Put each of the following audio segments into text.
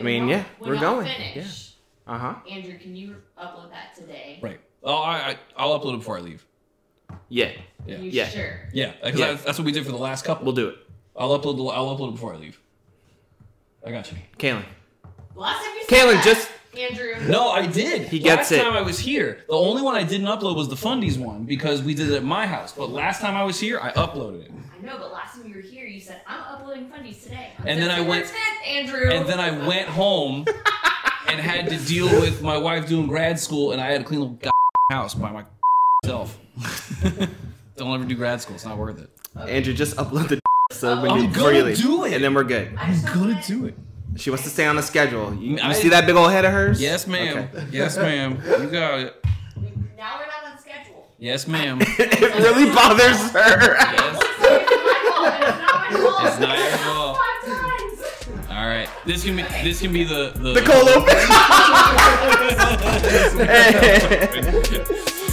I mean, yeah, we're going. Finish, yeah. Andrew, can you upload that today? Right. Oh, I'll upload it before I leave. Yeah. Yeah. Yeah. Sure? Yeah, because that's what we did for the last couple. We'll do it. I'll upload it before I leave. I got you. Kaylin. Last time you said Kaylin, that, just... Andrew. No, I did. He gets last it. time I was here, the only one I didn't upload was the Fundies one because we did it at my house. But last time I was here, I uploaded it. I know, but last time you were here, you said, I'm uploading Fundies today. And then I went... 10th, Andrew. And then I went home and had to deal with my wife doing grad school, and I had to clean the house by myself. Don't ever do grad school. It's not worth it. Andrew, just upload the so I'm gonna do it. And then we're good. I'm gonna do it. She wants to stay on the schedule. You see that big old head of hers? Yes, ma'am. Okay. Yes, ma'am. You got it. Now we're not on schedule. Yes, ma'am. It really bothers her. Yes. It's not my fault. It's not your fault. 5 times. All right. This can be the The cold open.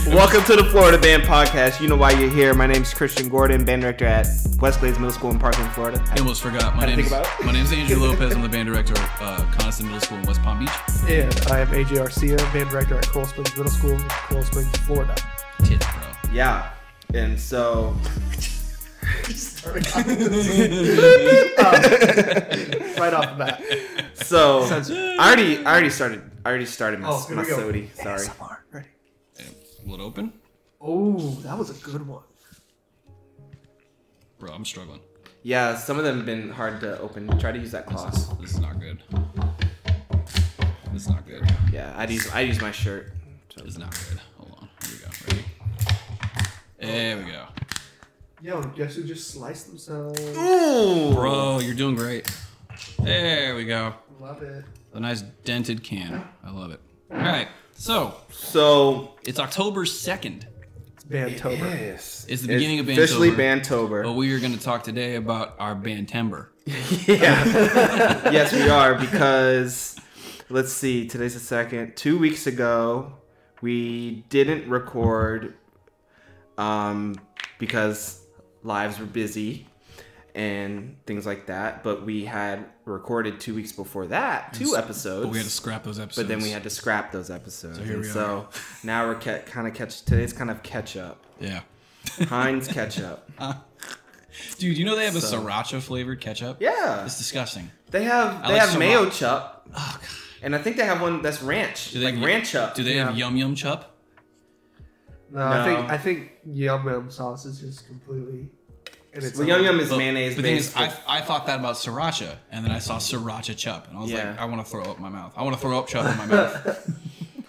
Welcome to the Florida Band Podcast. You know why you're here. My name's Christian Gordon, band director at Westglades Middle School in Parkland, Florida. I almost forgot. My name's Andrew Lopez. I'm the band director at Coniston Middle School in West Palm Beach. And I am AJ Arcia, band director at Coral Springs Middle School in Coral Springs, Florida. Tits, bro. Yeah. And so... Right off the bat. So I already started my sody. Sorry. ASMR. Ready? Will it open? Oh, that was a good one. Bro, I'm struggling. Yeah, some of them have been hard to open. Try to use that cloth. This is not good. This is not good. Yeah, I use my shirt. So. This is not good. Hold on. Here we go. Ready? There we go. Yo, guess who just sliced themselves? Ooh. Bro, you're doing great. There we go. Love it. A nice dented can. I love it. All right. So it's October 2nd. It's Bandtober. Yes. It's the beginning of Bandtober. Officially Bandtober. But we are going to talk today about our Bandtember. Yeah. Yes, we are, because let's see. Today's the 2nd. 2 weeks ago, we didn't record because lives were busy and things like that, but we had recorded 2 weeks before that 2 episodes. But we had to scrap those episodes. But then we had to scrap those episodes. So here we are. So now we're today's kind of catch up. Yeah. Heinz ketchup. Dude, you know they have a sriracha flavored ketchup? Yeah. It's disgusting. They have mayo chup. Oh god. And I think they have one that's ranch. Do they like ranch chup. Do they have yum yum chup? No, I think yum yum sauce is just completely. And it's Yum yum is mayonnaise. The thing is, I thought that about sriracha, and then I saw sriracha chup, and I was like, I want to throw up my mouth. I want to throw up chup in my mouth.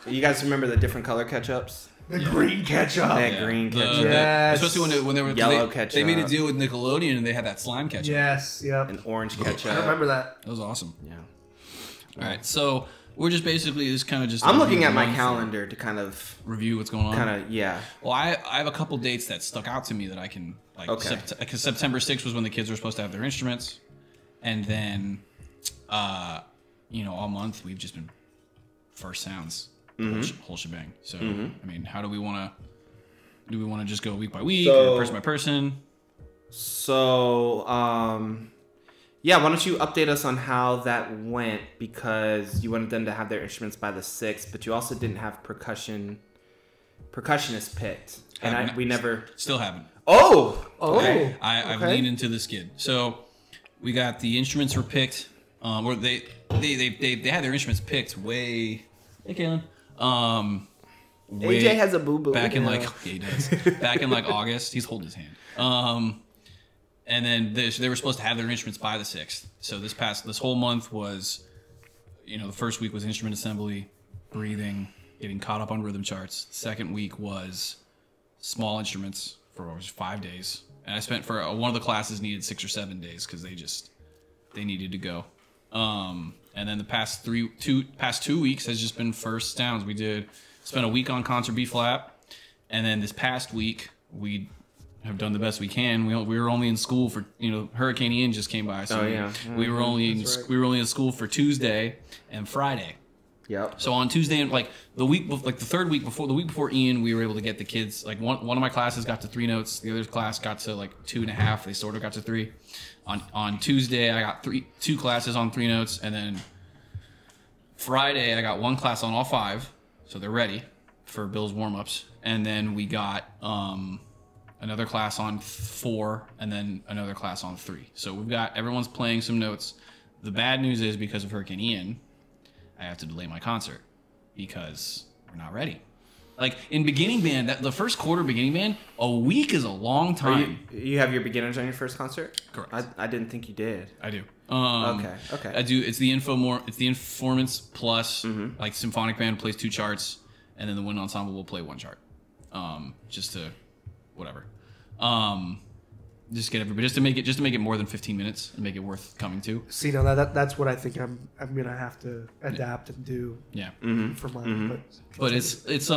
You guys remember the different color ketchups? The green ketchup. That green ketchup. Yes. Especially when they were yellow ketchup. They made a deal with Nickelodeon, and they had that slime ketchup. Yes. Yep. And orange ketchup. I remember that. That was awesome. Yeah. All right, so we're just basically just. I'm looking at my calendar to kind of review what's going on. Yeah. Well, I have a couple dates that stuck out to me that I can like. Okay. Because September 6th was when the kids were supposed to have their instruments, and then, all month we've just been first sounds, whole shebang. So I mean, how do we want to? Do we want to just go week by week or person by person? So, yeah, why don't you update us on how that went, because you wanted them to have their instruments by the 6th, but you also didn't have percussionists picked. And we never... Still haven't. Oh! Okay. I've leaned into this kid. So we got the instruments were picked. Or they had their instruments picked way... Hey, Kaylin. AJ has a boo-boo. Back in he does. Back in August. He's holding his hand. And then they were supposed to have their instruments by the 6th. So this whole month was, the first week was instrument assembly, breathing, getting caught up on rhythm charts. The second week was small instruments for 5 days. And I spent for one of the classes needed 6 or 7 days because they needed to go. And then the past 2 weeks has just been first sounds. We spent a week on concert B flat. And then this past week we have done the best we can. We were only in school for Hurricane Ian just came by, so we were only in school for Tuesday and Friday. Yep. So on Tuesday and the week before Ian, we were able to get the kids one of my classes got to 3 notes, the other class got to 2.5. They sort of got to 3. On Tuesday, I got 2 classes on 3 notes, and then Friday, I got one class on all 5, so they're ready for Bill's warm-ups. And then we got another class on 4, and then another class on 3. So we've got everyone's playing some notes. The bad news is because of Hurricane Ian, I have to delay my concert because we're not ready. Like in beginning band, the first quarter beginning band, a week is a long time. You have your beginners on your first concert? Correct. I didn't think you did. I do. Okay. I do. It's the Informance plus like symphonic band plays 2 charts, and then the wind ensemble will play 1 chart. Just to whatever. Just to make it more than 15 minutes and make it worth coming to. See, no, that's what I think I'm gonna have to adapt and do. Yeah. For mine, but it's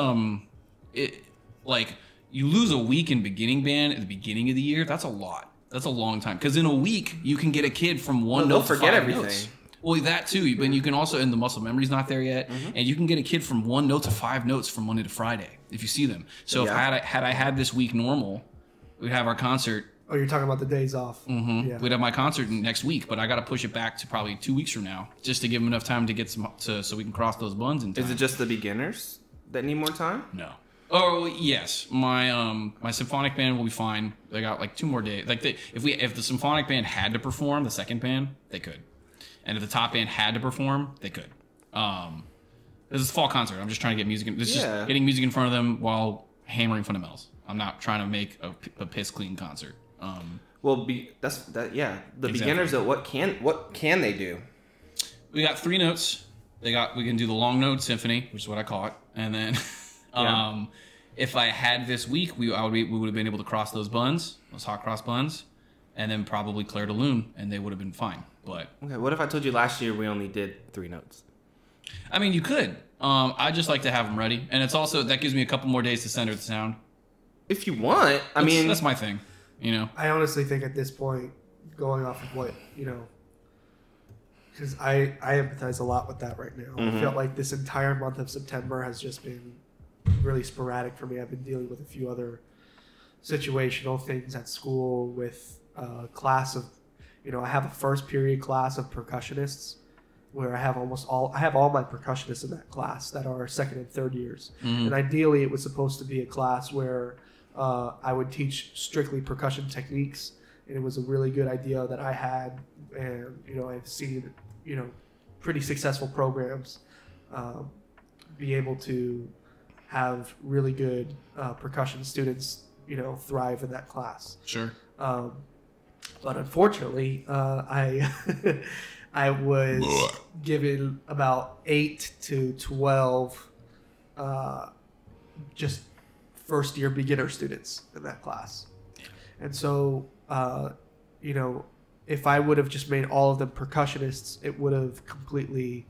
like you lose a week in beginning band at the beginning of the year. That's a lot. That's a long time. Because in a week you can get a kid from 1 note to 5 forget everything. notes. Well, that too. But you can also, and the muscle memory's not there yet, and you can get a kid from 1 note to 5 notes from Monday to Friday if you see them. So if I had this week normal, we'd have our concert. Oh, you're talking about the days off. Yeah. We'd have my concert next week, but I got to push it back to probably 2 weeks from now, just to give them enough time to get so we can cross those buns in time. Is it just the beginners that need more time? No. Oh yes, my symphonic band will be fine. They got like 2 more days. Like if the symphonic band had to perform, the second band they could, and if the top band had to perform, they could. This is a fall concert. I'm just trying to get music. Just getting music in front of them while hammering fundamentals. I'm not trying to make a piss clean concert. The beginners. What can they do? We got 3 notes. We can do the long note symphony, which is what I call it, and then if I had this week, we would have been able to cross those hot cross buns, and then probably Claire de Lune, and they would have been fine. But okay, what if I told you last year we only did 3 notes? I mean, you could. I just like to have them ready, and it's also that gives me a couple more days to center the sound. If you want, that's my thing. You know, I honestly think at this point, going off of what because I empathize a lot with that right now. I felt like this entire month of September has just been really sporadic for me. I've been dealing with a few other situational things at school with a class of, I have a first period class of percussionists where I have all my percussionists in that class that are 2nd and 3rd years. And ideally it was supposed to be a class where I would teach strictly percussion techniques, and it was a really good idea that I had, and I've seen pretty successful programs be able to have really good percussion students thrive in that class. Sure. But unfortunately, I I was given about 8 to 12 just first year beginner students in that class. And so, if I would have just made all of them percussionists, it would have completely,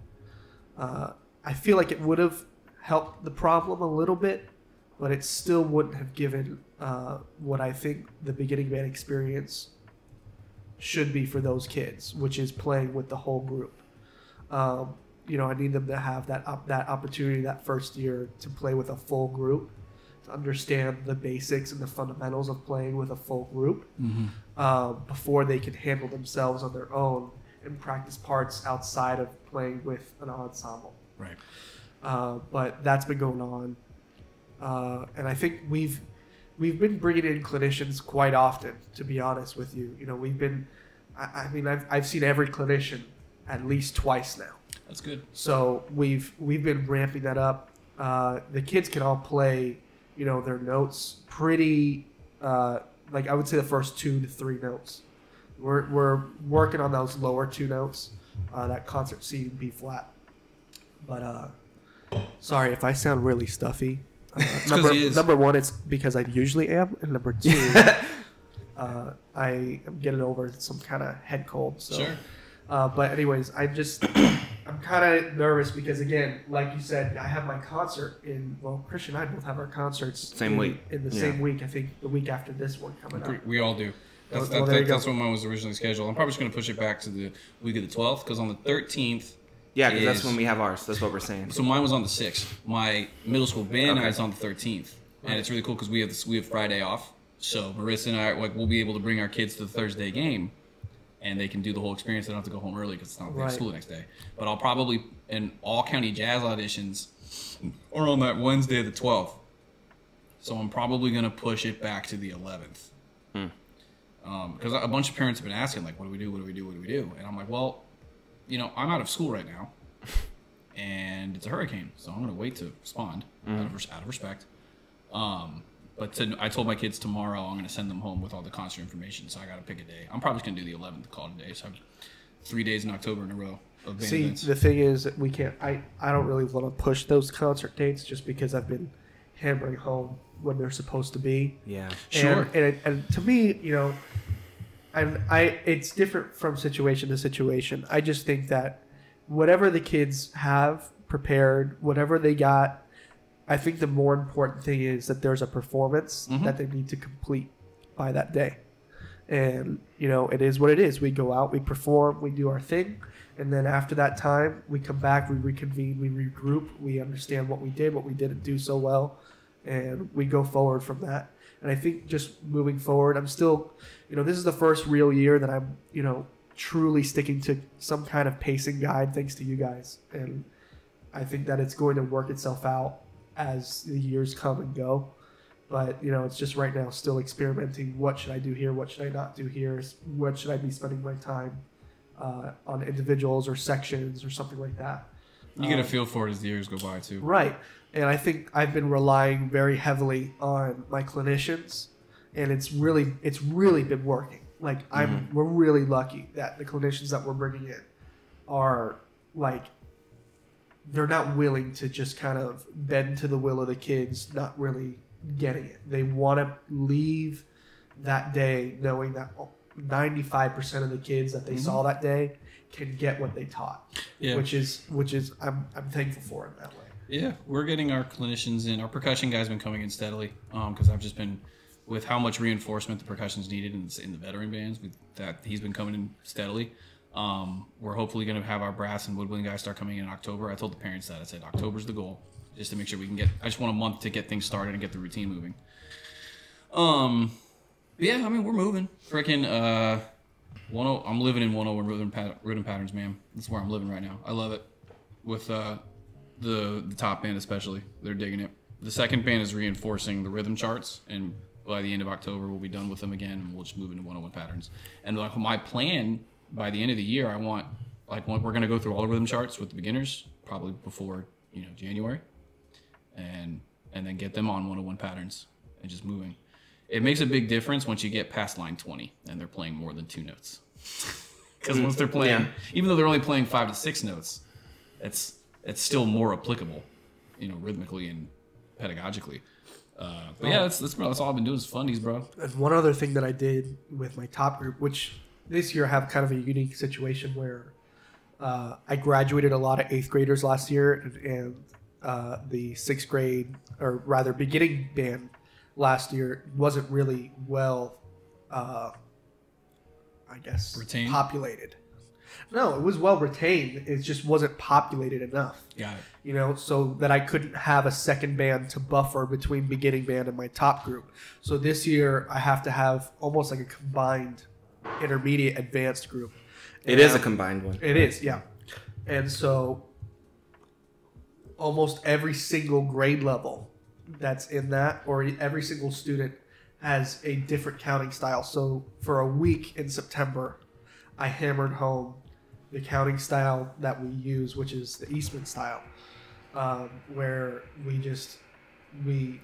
I feel like it would have helped the problem a little bit, but it still wouldn't have given what I think the beginning band experience should be for those kids, which is playing with the whole group. I need them to have that opportunity that first year to play with a full group, to understand the basics and the fundamentals of playing with a full group before they can handle themselves on their own and practice parts outside of playing with an ensemble. Right. But that's been going on, and I think we've been bringing in clinicians quite often. To be honest with you, we've been. I've seen every clinician at least twice now. That's good. So we've been ramping that up. The kids can all play, their notes pretty. Like I would say the first 2 to 3 notes. We're working on those lower 2 notes, that concert C and B flat. But sorry if I sound really stuffy. Number 1, it's because I usually am, and number 2, I am getting over some kind of head cold. So. Sure. But anyways, I'm kind of nervous because, again, like you said, I have my concert Christian and I both have our concerts same week. In the same week. I think the week after this one coming up. We all do. That's when mine was originally scheduled. I'm probably just going to push it back to the week of the 12th because on the 13th. Yeah, because that's when we have ours. That's what we're saying. So mine was on the 6th. My middle school band night is on the 13th, and it's really cool because we have Friday off. So Marissa and I we'll be able to bring our kids to the Thursday game, and they can do the whole experience. They don't have to go home early because it's not Right. school the next day. But I'll probably, in all county jazz auditions are on that Wednesday the 12th. So I'm probably going to push it back to the 11th. Because a bunch of parents have been asking, like, what do we do? What do we do? What do we do? And I'm like, well, you know, I'm out of school right now, and it's a hurricane, so I'm going to wait to respond out of respect. I told my kids tomorrow I'm going to send them home with all the concert information, so I got to pick a day. I'm probably going to do the 11th call today, so I have 3 days in October in a row of band See, events. the thing is that we can't. I don't really want to push those concert dates just because I've been hammering home when they're supposed to be. Yeah. Sure. And to me, you know, it's different from situation to situation. I just think that whatever the kids have prepared, whatever they got, I think the more important thing is that there's a performance that they need to complete by that day. And, you know, it is what it is. We go out, we perform, we do our thing. And then after that time, we come back, we reconvene, we regroup, we understand what we didn't do so well, and we go forward from that. And I think just moving forward, I'm still, you know, this is the first real year that I'm, you know, truly sticking to some kind of pacing guide thanks to you guys. And I think that it's going to work itself out as the years come and go. But, you know, it's just right now still experimenting. What should I do here? What should I not do here? What should I be spending my time on individuals or sections or something like that? You get a feel for it as the years go by, too. Right. And I think I've been relying very heavily on my clinicians, and it's really been working. Like, we're really lucky that the clinicians that we're bringing in are, like, they're not willing to just kind of bend to the will of the kids, not really getting it. They want to leave that day knowing that 95% of the kids that they saw that day can get what they taught. Yeah. Which is I'm thankful for in that way. Yeah, we're getting our clinicians in. Our percussion guy's been coming in steadily because I've just been, with how much reinforcement the percussion's needed in the veteran bands, he's been coming in steadily. We're hopefully going to have our brass and woodwind guys start coming in October. I told the parents that. I said October's the goal, just to make sure we can I just want a month to get things started and get the routine moving. Yeah, I mean, we're moving. Freaking, I'm living in 101 rhythm patterns, man. That's where I'm living right now. I love it. With the top band especially, they're digging it. The second band is reinforcing the rhythm charts, and by the end of October, we'll be done with them again, and we'll just move into 101 patterns. And like my plan by the end of the year, I want, like, we're going to go through all the rhythm charts with the beginners, probably before, you know, January, and then get them on 101 patterns and just moving. It makes a big difference once you get past line 20 and they're playing more than 2 notes. Because once they're playing, even though they're only playing 5 to 6 notes, it's still more applicable, you know, rhythmically and pedagogically. But yeah, that's all I've been doing is fundies, bro. And one other thing that I did with my top group, which this year I have kind of a unique situation where I graduated a lot of 8th graders last year, and the 6th grade, or rather beginning band last year wasn't really well, I guess, Retained? populated. No, it was well retained. It just wasn't populated enough. Got it. You know, so that I couldn't have a second band to buffer between beginning band and my top group. So this year I have to have almost like a combined intermediate advanced group. It is a combined one. It is, yeah. And so almost every single grade level that's in that, or every single student, has a different counting style. So for a week in September, I hammered home the counting style that we use, which is the Eastman style, where we get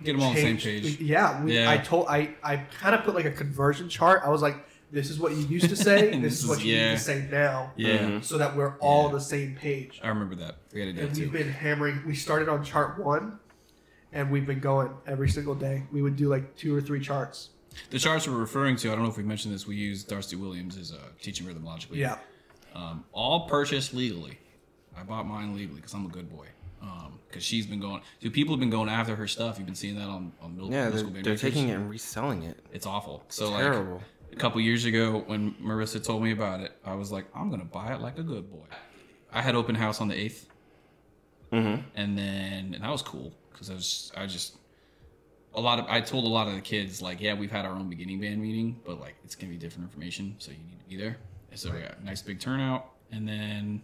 them all on the same page. I kind of put like a conversion chart. I was like, this is what you used to say. This is what you need to say now. Yeah. So that we're all on the same page. I remember that. We had to do And it we've too. been hammering. We started on chart 1, and we've been going every single day. We would do like 2 or 3 charts. The charts we're referring to, I don't know if we mentioned this, we use Darcy Williams as teaching rhythm logically. Yeah. All purchased legally. I bought mine legally because I'm a good boy. Because she's been going, people have been going after her stuff. You've been seeing that on middle school band they're makers. taking it and reselling it. It's awful. It's terrible. Like a couple years ago when Marissa told me about it, I was like, I'm gonna buy it like a good boy. I had open house on the 8th, and that was cool because I told a lot of the kids, like, yeah, we've had our own beginning band meeting, but like it's gonna be different information, so you need to be there. So we got a nice big turnout, and then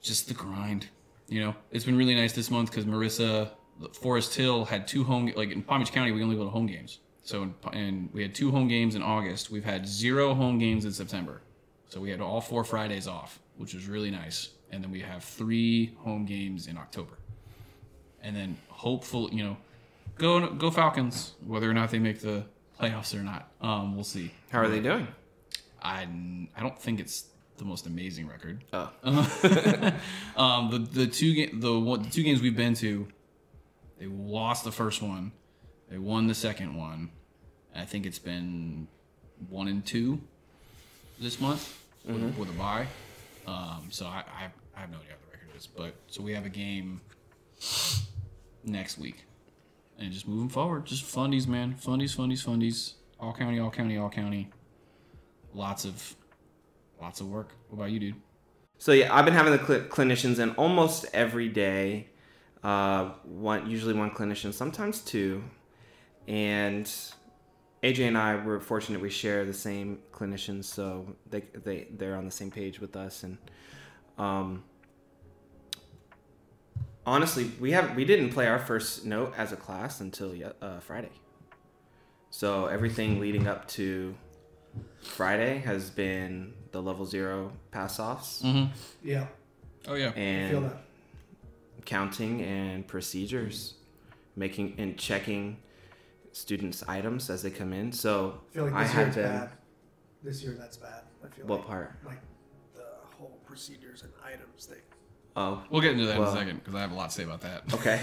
just the grind. You know, it's been really nice this month because Marissa, Forest Hill had 2 home, like in Palm Beach County, we only go to home games. So, and we had 2 home games in August. We've had 0 home games in September. So we had all 4 Fridays off, which was really nice. And then we have 3 home games in October. And then hopefully, you know, go Falcons, whether or not they make the playoffs or not. We'll see. How are they doing? I don't think it's the most amazing record. Oh. The 2 games we've been to, they lost the first one. They won the second one. I think it's been 1-2 this month with a bye. So I have no idea what the record is. But so we have a game next week. And just moving forward. Just fundies, man. Fundies. All county. Lots of work. What about you, dude? So yeah, I've been having the clinicians in almost every day. Usually one clinician, sometimes 2. And AJ and I were fortunate we share the same clinicians, so they're on the same page with us. And honestly, we didn't play our first note as a class until Friday. So everything leading up to Friday has been the level 0 pass-offs. Mm-hmm. Yeah. Oh yeah. And I feel that. counting and procedures, making and checking students' items as they come in. So I feel like I this year had it's been. bad. This year that's bad. I feel What like, part? like the whole procedures and items thing. Oh, We'll get into that in a second because I have a lot to say about that. okay.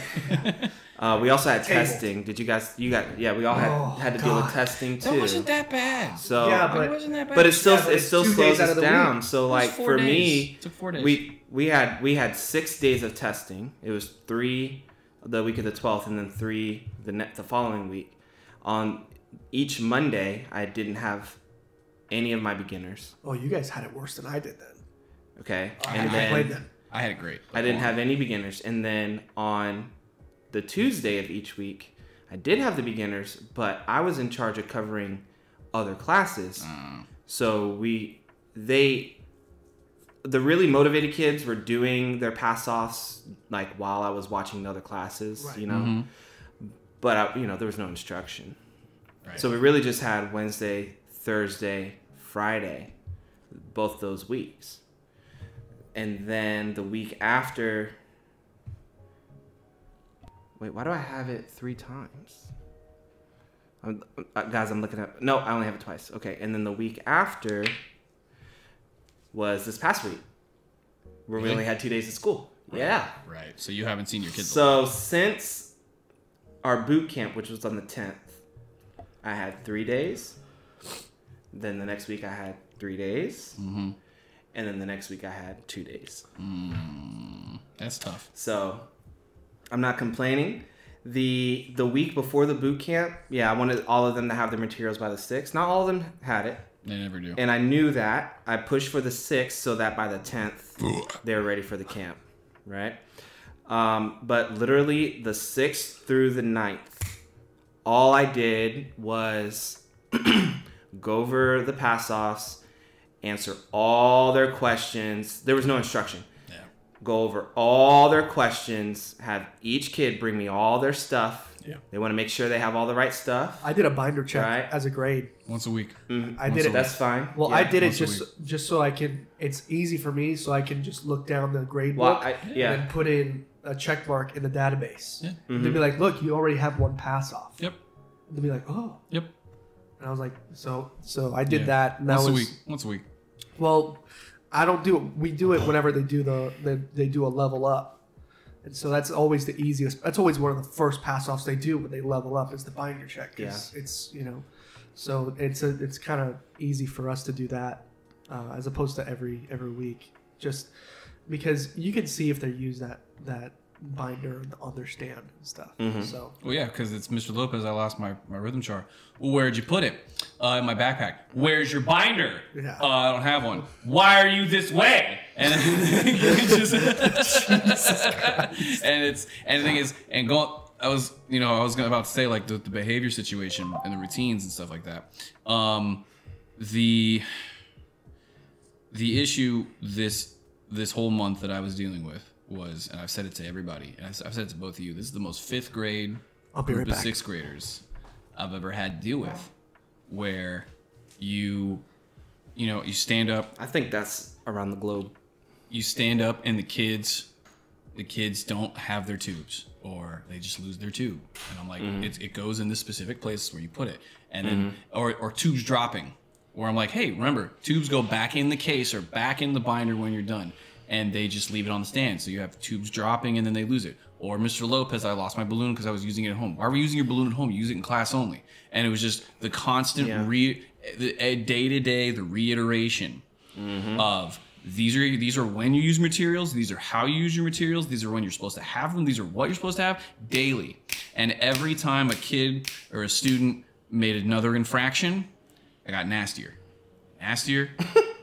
We also had Table. testing. Did you guys? Yeah, we all had to deal with God. testing too. That wasn't that bad. So Yeah, It wasn't that bad. but it still Yeah, but it's 2 slows days out us of the down. week. So It was like 4 for days. me, It took 4 days. we had 6 days of testing. It was 3 the week of the 12th, and then 3 the following week. On each Monday, I didn't have any of my beginners. Oh, you guys had it worse than I did then. Okay, I played them. I had it great. I didn't have any beginners. And then on the Tuesday of each week, I did have the beginners, but I was in charge of covering other classes. So the really motivated kids were doing their pass-offs like while I was watching the other classes, Right. you know. But there was no instruction. Right. So we really just had Wednesday, Thursday, Friday, both those weeks. And then the week after, wait, why do I have it 3 times? Guys, I'm looking at, no, I only have it twice. Okay, and then the week after was this past week, where we Really? only had 2 days of school. Yeah. Right. So you haven't seen your kids. So since our boot camp, which was on the 10th, I had 3 days. Then the next week I had 3 days. Mm-hmm. And then the next week I had 2 days. That's tough. So I'm not complaining. The week before the boot camp, I wanted all of them to have their materials by the 6th. Not all of them had it. They never do. And I knew that. I pushed for the 6th so that by the 10th, they were ready for the camp. Right? But literally the 6th through the 9th, all I did was go over the pass-offs, answer all their questions. There was no instruction. Yeah. Go over all their questions, have each kid bring me all their stuff. Yeah. They want to make sure they have all the right stuff. I did a binder check Right. as a grade. Once a week. I did it. That's fine. Well, Yeah. I did it once a just so I can. It's easy for me, so I can just look down the grade Well, book and yeah. then put in a check mark in the database. Yeah. And they'd be like, "Look, you already have 1 pass off." Yep. And they'd be like, "Oh." Yep. And I was like, "So I did Yeah. that." And that Once was a week. Once a week. well. I don't do it. We do it whenever they do they do a level up, and so that's always the easiest. That's always one of the first pass offs they do when they level up is the binder check. 'Cause it's so it's kind of easy for us to do that as opposed to every week, just because you can see if they use that binder on their stand and stuff. So Well, yeah, because it's Mr. Lopez. I lost my rhythm chart. Well, where'd you put it? In my backpack. Where's your binder? Yeah. I don't have one. Why are you this way? And it's just, and the thing is, I was about to say like the behavior situation and the routines and stuff like that. the issue this whole month that I was dealing with was, and I've said it to everybody, and I've said it to both of you, this is the most fifth grade group of sixth graders I've ever had to deal with, where you stand up. I think that's around the globe. You stand up and the kids don't have their tubes, or they just lose their tube. And I'm like, it goes in this specific place where you put it. And then, or tubes dropping, where I'm like, hey, remember, tubes go back in the case or back in the binder when you're done. And they just leave it on the stand. So you have tubes dropping and then they lose it. Or Mr. Lopez, I lost my balloon because I was using it at home. Why were you using your balloon at home? You use it in class only. And it was just the constant day-to-day, the reiteration of these are when you use materials, these are how you use your materials, these are when you're supposed to have them, these are what you're supposed to have daily. And every time a kid or a student made another infraction, I got nastier. Nastier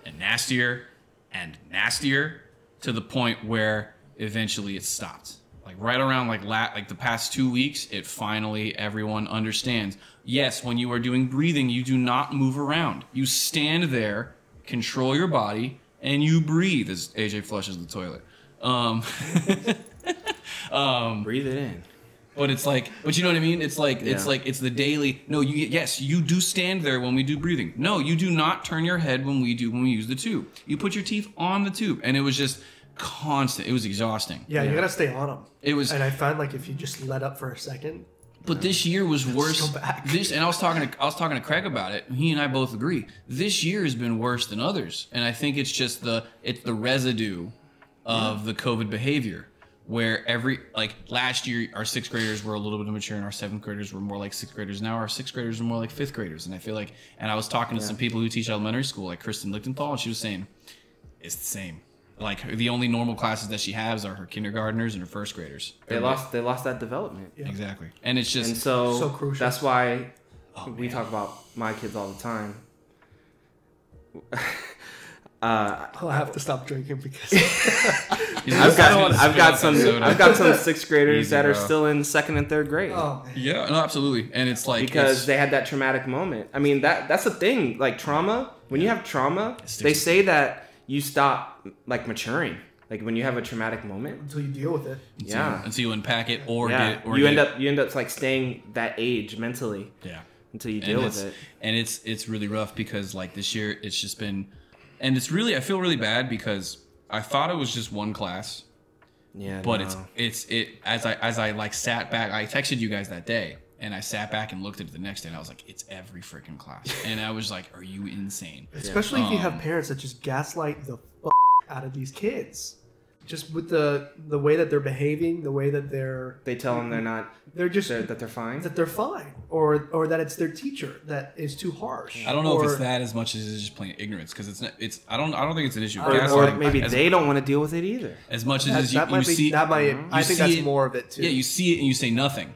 and nastier and nastier, to the point where eventually it stopped. Like right around like the past 2 weeks, it finally, everyone understands. Yes, when you are doing breathing, you do not move around. You stand there, control your body, and you breathe as AJ flushes the toilet. Breathe it in. But it's like, but you know what I mean? It's like, it's the daily. No, yes, you do stand there when we do breathing. No, you do not turn your head when we use the tube. You put your teeth on the tube, and it was just constant. It was exhausting. Yeah, you gotta stay on them. It was, and I find like if you just let up for a second. But this year was worse. Go back. And I was talking to Craig about it. He and I both agree. This year has been worse than others, and I think it's just the residue of the COVID behavior. Where last year our sixth graders were a little bit immature and our seventh graders were more like sixth graders. Now our sixth graders are more like fifth graders. And I feel like, and I was talking to some people who teach elementary school, like Kristen Lichtenthal, and she was saying, it's the same. Like the only normal classes that she has are her kindergartners and her first graders. They lost that development. Yeah. Exactly. And it's just so crucial. That's why we talk about my kids all the time. I'll have to stop drinking because I've got some sixth graders that are still in second and third grade. Oh, yeah, no, absolutely. And it's like because they had that traumatic moment. I mean, that's the thing. Like trauma, when you have trauma, they say that you stop like maturing. Like when you have a traumatic moment until you deal with it. Until you unpack it or you end up like staying that age mentally. Yeah. Until you deal with it. And it's really rough because like this year it's just been. And it's really, I feel really bad because I thought it was just one class. Yeah. But it's as I like sat back, I texted you guys that day and I sat back and looked at it the next day and I was like, it's every freaking class. And I was like, are you insane? Especially if you have parents that just gaslight the out of these kids. Just with the way that they're behaving, the way that they tell them that they're fine, or that it's their teacher that is too harsh. I don't know if it's that as much as it's just plain ignorance because I don't think it's an issue. Or maybe they don't want to deal with it either. As much as I think that's more of it too. Yeah, you see it and you say nothing,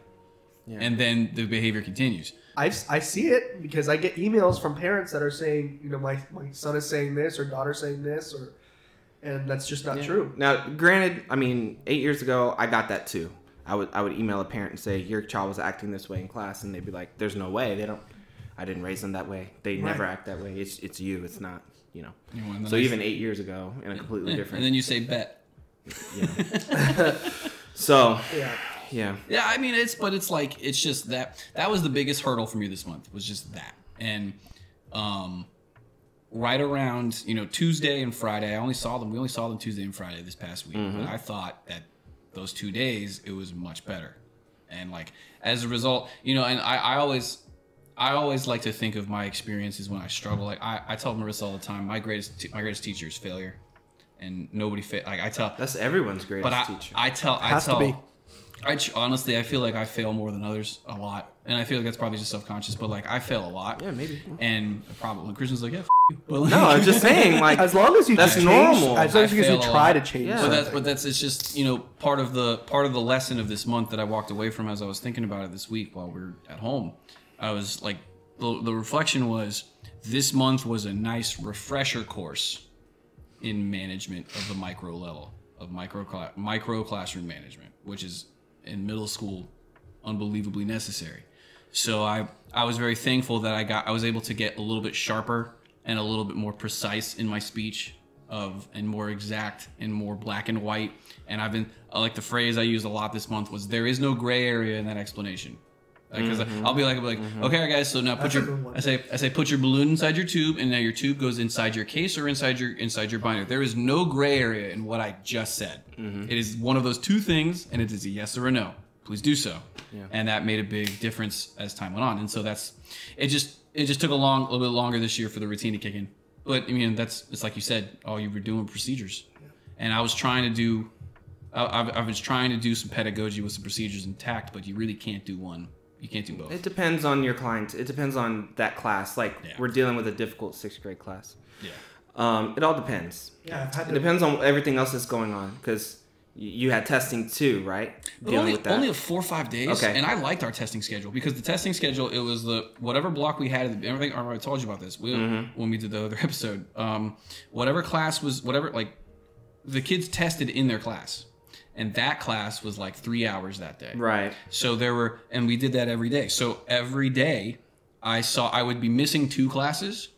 and then the behavior continues. I see it because I get emails from parents that are saying, my son is saying this or daughter saying this and that's just not true. Now, granted, I mean, 8 years ago, I got that too. I would email a parent and say, your child was acting this way in class, and they'd be like, there's no way. I didn't raise them that way. They never act that way. It's you. It's not, So even 8 years ago, in a completely different. And then you say bet. Yeah. So. Yeah. Yeah, I mean, it's just that was the biggest hurdle for me this month was just that. And, right around Tuesday and Friday, we only saw them Tuesday and Friday this past week. But I thought that those 2 days it was much better, and like as a result, and I always like to think of my experiences when I struggle. Like I tell Marissa all the time, my greatest teacher is failure, and nobody I tell that's everyone's greatest teacher. Honestly, I feel like I fail more than others a lot, and I feel like that's probably just subconscious. But like, I fail a lot. Yeah, maybe. And probably Christian's like, yeah, you. But, like, no, I'm just saying, like, as long as you that's normal. As long as you try to change. Yeah. But it's just part of the lesson of this month that I walked away from as I was thinking about it this week while we were at home. I was like, the reflection was this month was a nice refresher course in management of the micro level of micro classroom management, which is in middle school unbelievably necessary. So I was very thankful that I was able to get a little bit sharper and a little bit more precise in my speech and more exact and more black and white. And I've been like the phrase I used a lot this month was there is no gray area in that explanation. Because I'll be like, okay, guys. So now put I say put your balloon inside your tube, and now your tube goes inside your case or inside your binder. There is no gray area in what I just said. It is one of those two things, and it is a yes or a no. Please do so. Yeah. And that made a big difference as time went on. And so it just took a little bit longer this year for the routine to kick in. But I mean, it's like you said, all you were doing procedures, and I was trying to do. I was trying to do some pedagogy with some procedures intact, but you really can't do one. You can't do both. It depends on your client. It depends on that class. Like we're dealing with a difficult 6th grade class. Yeah. It all depends. Yeah. It depends on everything else that's going on because you had testing too, right? Only 4 or 5 days. Okay. And I liked our testing schedule because the testing schedule, it was the whatever block we had. Everything. I told you about this when we did the other episode. Whatever class was like the kids tested in their class. And that class was like 3 hours that day. Right. So and we did that every day. So every day I would be missing 2 classes,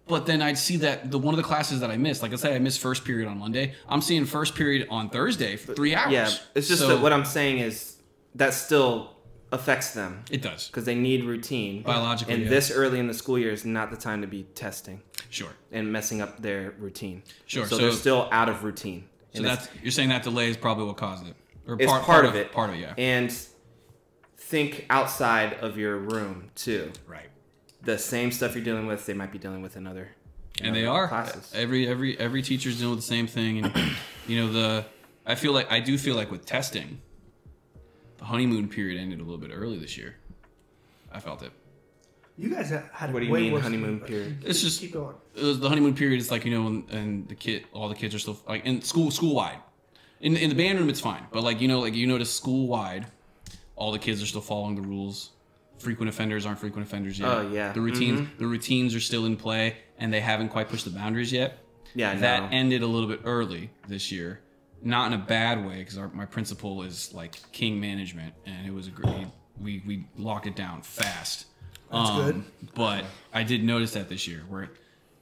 but then I'd see that one of the classes that I missed, like I said, I missed first period on Monday. I'm seeing first period on Thursday for 3 hours. Yeah. It's just that what I'm saying is that still affects them. It does. Because they need routine. Biologically. And this early in the school year is not the time to be testing. Sure. And messing up their routine. Sure. So they're still out of routine. So you're saying that delay is probably what caused it, or it's part of it. Part of it, yeah. And think outside of your room too. Right. The same stuff you're dealing with, they might be dealing with in other. And they are classes. Every teacher's dealing with the same thing, and I do feel like with testing, the honeymoon period ended a little bit early this year. I felt it. You guys had what do you mean honeymoon period? It's just keep going. It was the honeymoon period. It's like and all the kids are still like in school wide. In the band room, it's fine, but notice school wide, all the kids are still following the rules. Frequent offenders aren't frequent offenders yet. Oh yeah. The routines are still in play, and they haven't quite pushed the boundaries yet. Yeah, that ended a little bit early this year, not in a bad way because my principal is like king management, and it was agreed. We locked it down fast. That's good. But I did notice that this year where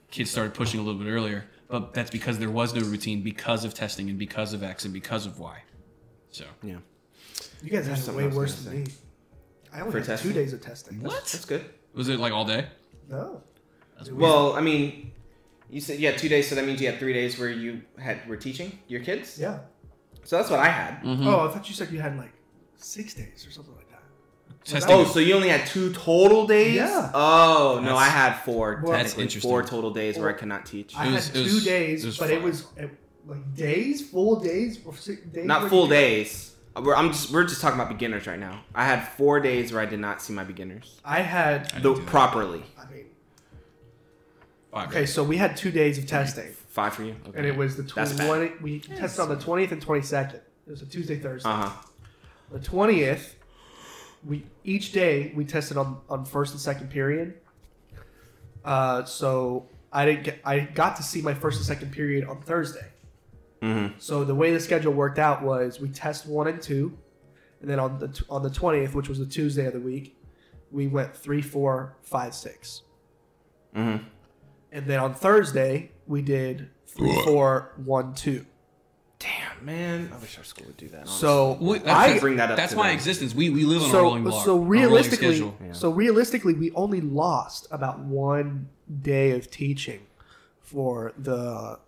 kids started pushing a little bit earlier, but that's because there was no routine because of testing and because of X and because of Y. So yeah, you guys had it way worse than me. I only had 2 days of testing. What? That's good. Was it like all day? No. Well, I mean, you said you had 2 days, so that means you had 3 days where you were teaching your kids. Yeah. So that's what I had. Mm-hmm. Oh, I thought you said you had like 6 days or something like that. So you only had 2 total days? Yeah. Oh, no, I had 4. That's interesting. 4 total days where I could not teach. I had 2 days, but it was like days, full days, or 6 days. Not full days. We're just talking about beginners right now. I had 4 days where I did not see my beginners. I had properly. I mean, 5 okay, days. so we had 2 days of testing. 5 for you, okay. And it was the 20. We tested on the 20th and 22nd. It was a Tuesday, Thursday. The 20th. Each day we tested on first and second period. So I got to see my first and second period on Thursday. Mm-hmm. So the way the schedule worked out was we test 1 and 2, and then on the 20th, which was the Tuesday of the week, we went 3, 4, 5, 6. Mm-hmm. And then on Thursday we did 3, 4, 1, 2. Damn, man! I wish our school would do that. Honestly. So I bring that up. That's my existence. We live on a rolling block. So realistically, we only lost about 1 day of teaching for the.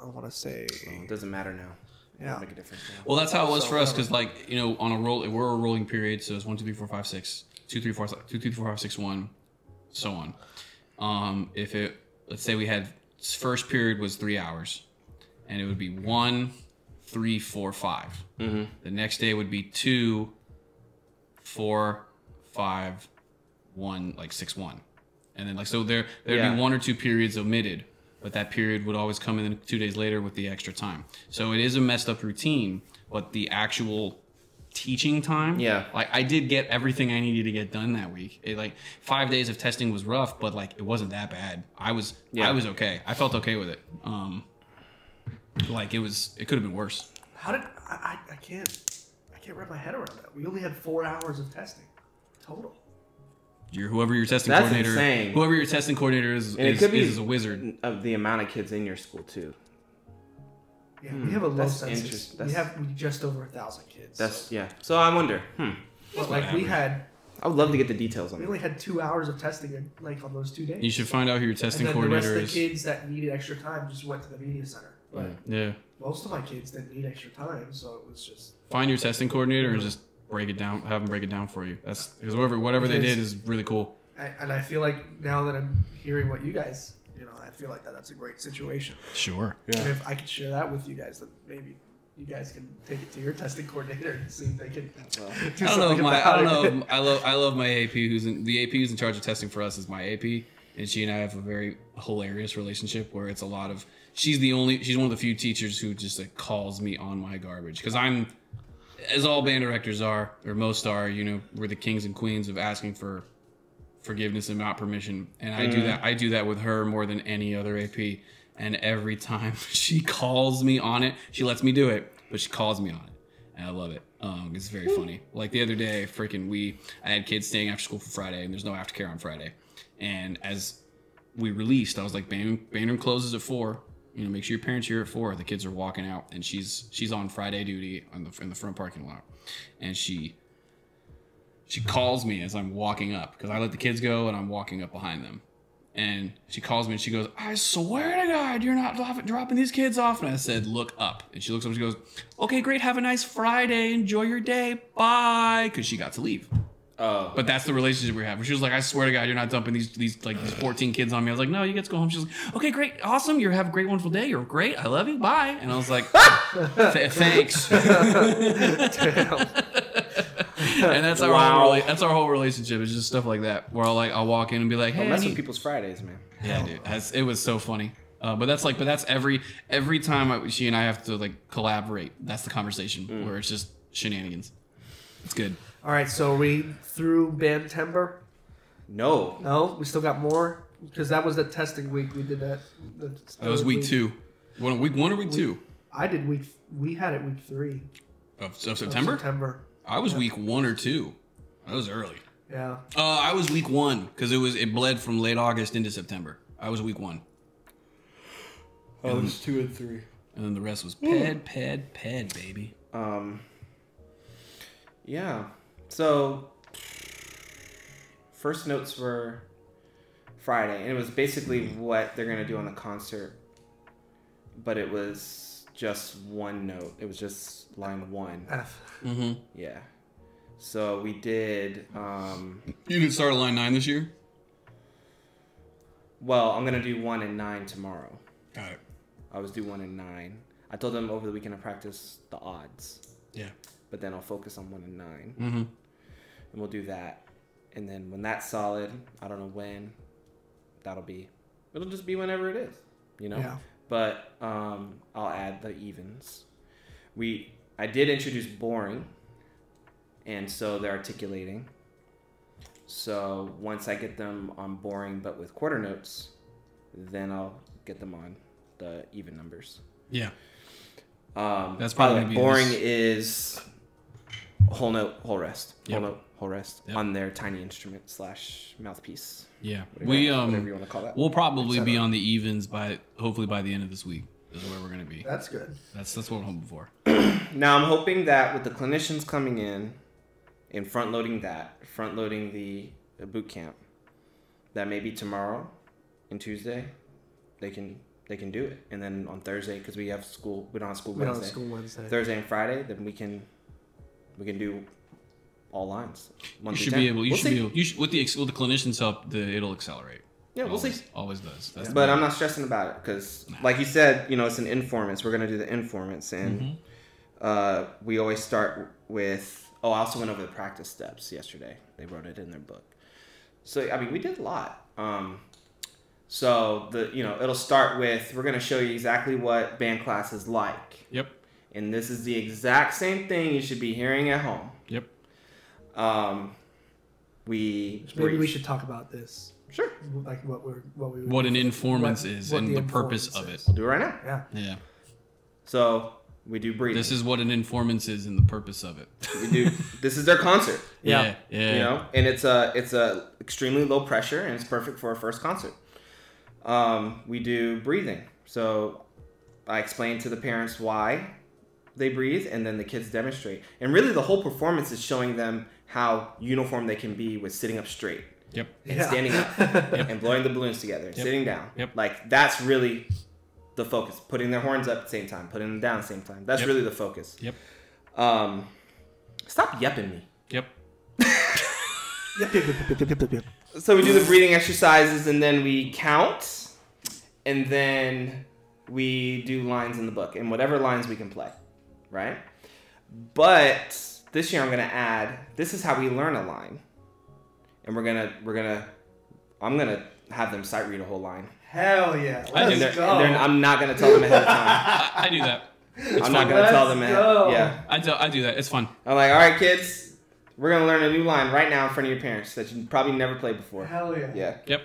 I want to say. It doesn't matter now. Yeah, make a difference. Now. Well, that's how it was for us because, on a roll, we're a rolling period, so it's 1, 2, 3, 4, 5, 6, 2, 3, 4, 2, 3, 4, 5, 6, 1, so on. Let's say we had first period was 3 hours, and it would be 1, 3, 4, 5. Mm-hmm. The next day would be 2, 4, 5, 1, like 6, 1, and then there'd be 1 or 2 periods omitted. But that period would always come in 2 days later with the extra time. So it is a messed up routine, but the actual teaching time, I did get everything I needed to get done that week. 5 days of testing was rough, but it wasn't that bad. I was okay. I felt okay with it. It could have been worse. How did I can't wrap my head around that. We only had 4 hours of testing total. Whoever your testing That's coordinator, insane. Whoever your testing coordinator is a wizard. Of the amount of kids in your school too. Yeah, we have a low That's census. interesting. We have just over 1,000 kids. That's yeah. So I wonder. But like we had, I would love to get the details on we it. only had 2 hours of testing like on those 2 days. You should find out who your testing and then coordinator the rest is. of the kids that needed extra time just went to the media center. But Yeah. most of my kids didn't need extra time, so it was just. Find your testing coordinator and just break it down. Have them break it down for you. That's because whatever they did is really cool. And I feel like now that I'm hearing what you guys, I feel like that's a great situation. Sure. And if I could share that with you guys, then maybe you guys can take it to your testing coordinator and see if they can do I don't know. something I about don't it. know. I love my AP. The AP who's in charge of testing for us is my AP, and she and I have a very hilarious relationship where it's a lot of. She's one of the few teachers who just like calls me on my garbage because I'm, as all band directors are or most are, we're the kings and queens of asking for forgiveness and not permission, and I do that with her more than any other AP. And every time she calls me on it, she lets me do it, but she calls me on it, and I love it. It's very funny. Like the other day, I had kids staying after school for Friday, and there's no aftercare on Friday. And as we released, I was like, band room closes at 4. Make sure your parents are here at 4. The kids are walking out, and she's on Friday duty in the front parking lot, and she calls me as I'm walking up because I let the kids go and I'm walking up behind them. And she calls me and she goes, I swear to God, you're not dropping these kids off. And I said, look up. And she looks up and she goes, okay, great. Have a nice Friday. Enjoy your day. Bye. Because she got to leave. Oh. But that's the relationship we have. She was like, I swear to God, you're not dumping these 14 kids on me. I was like, no, you get to go home. She's like, okay, great. Awesome. You have a great, wonderful day. You're great. I love you. Bye. And I was like, thanks. Damn. And that's our whole relationship. It's just stuff like that where I'll walk in and be like, hey, Don't mess with people's Fridays, man. yeah, dude, it was so funny. But that's every time she and I have to like collaborate. That's the conversation where it's just shenanigans. It's good. All right, so we through Bandtember. No. We still got more because that was the testing week. We did that. That was week 2. Week 1 or week 2? I did week. We had it week 3 of September. September. I was week 1 or 2. That was early. Yeah. I was week 1 because it bled from late August into September. I was week 1. I was 2 and 3. And then the rest was ped, baby. Yeah. So first notes were Friday, and it was basically what they're gonna do on the concert, but it was just one note. It was just line 1. F. Mm-hmm. Yeah. So we did. You didn't start at line 9 this year? Well, I'm gonna do 1 and 9 tomorrow. Got it. I was due 1 and 9. I told them over the weekend I practice the odds. Yeah. But then I'll focus on 1 and 9. Mm-hmm. And we'll do that. And then when that's solid, I don't know when, it'll just be whenever it is, Yeah. But I'll add the evens. I did introduce boring, and so they're articulating. So once I get them on boring but with quarter notes, then I'll get them on the even numbers. Yeah. That's probably boring is whole note, whole rest. Yep. Whole note, whole rest on their tiny instrument / mouthpiece. Yeah. Whatever you want to call that. We'll probably be on the evens hopefully by the end of this week is where we're gonna be. That's good. That's what I'm hoping for. Now I'm hoping that with the clinicians coming in and front loading the boot camp, that maybe tomorrow and Tuesday they can do it, and then on Thursday, because we don't have school Wednesday. Thursday and Friday, then we can do all lines. You should be able. With the clinicians' help, it'll accelerate. Yeah, we'll see. Always does. But I'm not stressing about it because, like you said, it's an Informance. We're gonna do the Informance, and we always start with. Oh, I also went over the practice steps yesterday. They wrote it in their book. So we did a lot. So it'll start with, we're gonna show you exactly what band class is like. Yep. And this is the exact same thing you should be hearing at home. Yep. Maybe we should talk about this. Sure. Like what an Informance is and the purpose of it. We'll do it right now. Yeah. Yeah. So we do breathing. This is what an Informance is and the purpose of it. This is their concert. Yeah. And it's a extremely low pressure, and it's perfect for a first concert. We do breathing. So I explain to the parents why they breathe, and then the kids demonstrate. And really, the whole performance is showing them how uniform they can be with sitting up straight. Yep. And standing up and blowing the balloons together and sitting down. Yep. Like, that's really the focus. Putting their horns up at the same time, putting them down at the same time. That's really the focus. Yep. Stop yepping me. Yep. Yep. So we do the breathing exercises, and then we count, and then we do lines in the book, and whatever lines we can play, right? But this year I'm gonna add. This is how we learn a line, and I'm gonna have them sight read a whole line. Hell yeah! I do Let's go. And then I'm not gonna tell them ahead of time. I do that. I'm not gonna tell them ahead. go. Yeah. I do that. It's fun. I'm like, all right, kids, we're gonna learn a new line right now in front of your parents that you probably never played before. Hell yeah! Yeah. Yep.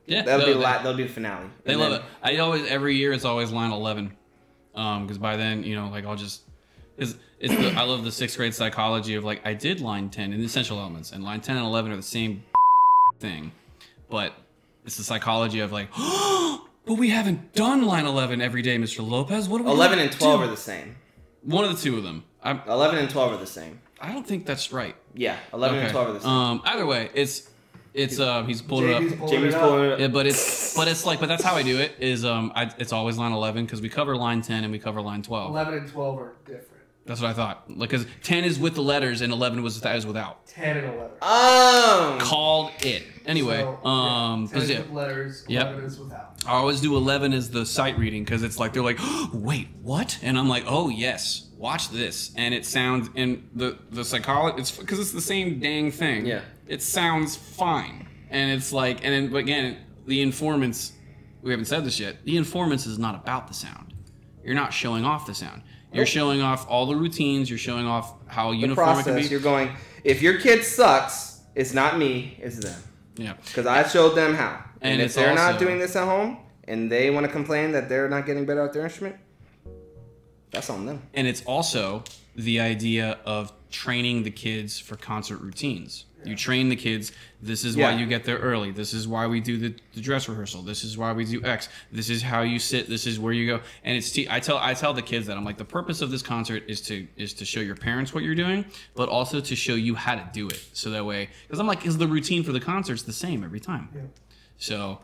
Yeah. That'll be the finale. They And love then- it. I always every year it's always line 11, because by then like I'll just I love the 6th grade psychology of like I did line 10 in the essential elements, and line 10 and 11 are the same thing, but it's the psychology of like, but we haven't done line 11 every day, Mr. Lopez. What do we 11 gonna and 12 do? are the same. One of the two of them. 11 and 12 are the same. I don't think that's right. Yeah, 11 and 12 are the same. Either way, it's he's pulling Jamie's it up. Jamie's pulling it up. Yeah, but that's how I do it. Is it's always line 11 because we cover line 10 and we cover line 12. 11 and 12 are different. That's what I thought. Like, because 10 is with the letters and 11 is without. 10 and 11. Called it. Anyway, So, 10 is 'cause, with letters, Yep. 11 is without. I always do 11 as the sight reading because it's like they're like, wait, what? And I'm like, oh yes, watch this. And it sounds and the psychology. It's because it's the same dang thing. Yeah. It sounds fine, and it's like, and then but again, the informants. We haven't said this yet. The informants is not about the sound. You're not showing off the sound. You're showing off all the routines. You're showing off how The uniform it can process, be. you're going, if your kid sucks, it's not me, it's them. Yeah. Because I showed them how. And And if it's they're not also- doing this at home, and they want to complain that they're not getting better at their instrument, that's on them. And it's also the idea of training the kids for concert routines. You train the kids. This is why Yeah. you get there early. This is why we do the dress rehearsal. This is why we do X. This is how you sit. This is where you go. And it's I tell the kids that I'm like, the purpose of this concert is to show your parents what you're doing, but also to show you how to do it. So that way, because I'm like, is the routine for the concert's the same every time? Yeah. So,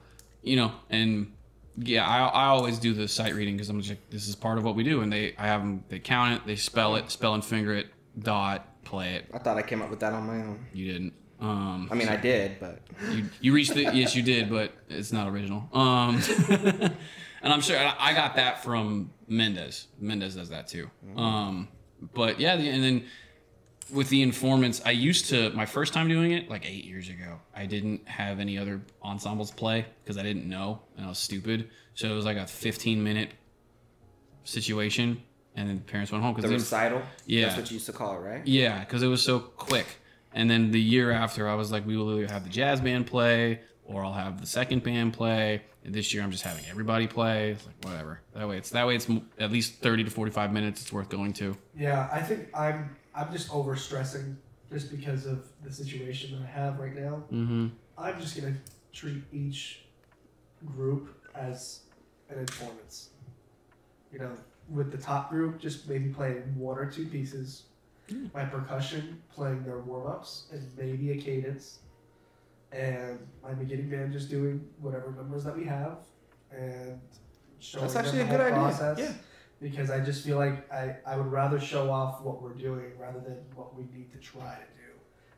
and yeah, I always do the sight reading because I'm just like, this is part of what we do. And they count it, they spell and finger it, dot, play it. I thought I came up with that on my own. You didn't. I mean, I did, but You reached the yes, you did, but it's not original. And I'm sure I got that from Mendez. Mendez does that too. But yeah, and then with the informants, I used to my first time doing it like 8 years ago. I didn't have any other ensembles play because I didn't know and I was stupid. So it was like a 15-minute situation, and then the parents went home the because recital, Yeah. that's what you used to call it, right? yeah, because it was so quick. And then the year after, I was like, we will either have the jazz band play or I'll have the second band play. And this year, I'm just having everybody play. It's like whatever. That way, it's at least 30 to 45 minutes. It's worth going to. Yeah, I think I'm just over stressing just because of the situation that I have right now. Mm-hmm. I'm just gonna treat each group as an informants. With the top group, just maybe playing 1 or 2 pieces. My percussion playing their warm-ups and maybe a cadence, and my beginning band just doing whatever numbers that we have and showing That's them actually the a good whole idea. process. Yeah. Because I just feel like I would rather show off what we're doing rather than what we need to try to do,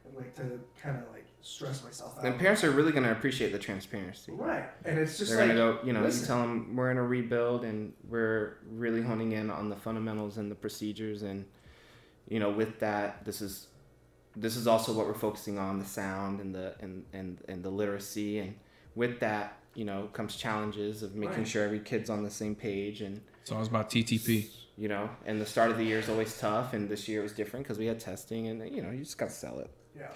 and like to kind of like stress myself out. And parents are really going to appreciate the transparency. Right, and it's just They're like going to go, you listen. tell them we're in a rebuild and we're really honing in on the fundamentals and the procedures, and with that, this is also what we're focusing on, the sound and the literacy, and with that, comes challenges of making Right. sure every kid's on the same page, and It's always about TTP. and the start of the year is always tough, and this year was different because we had testing, and you just got to sell it. Yeah.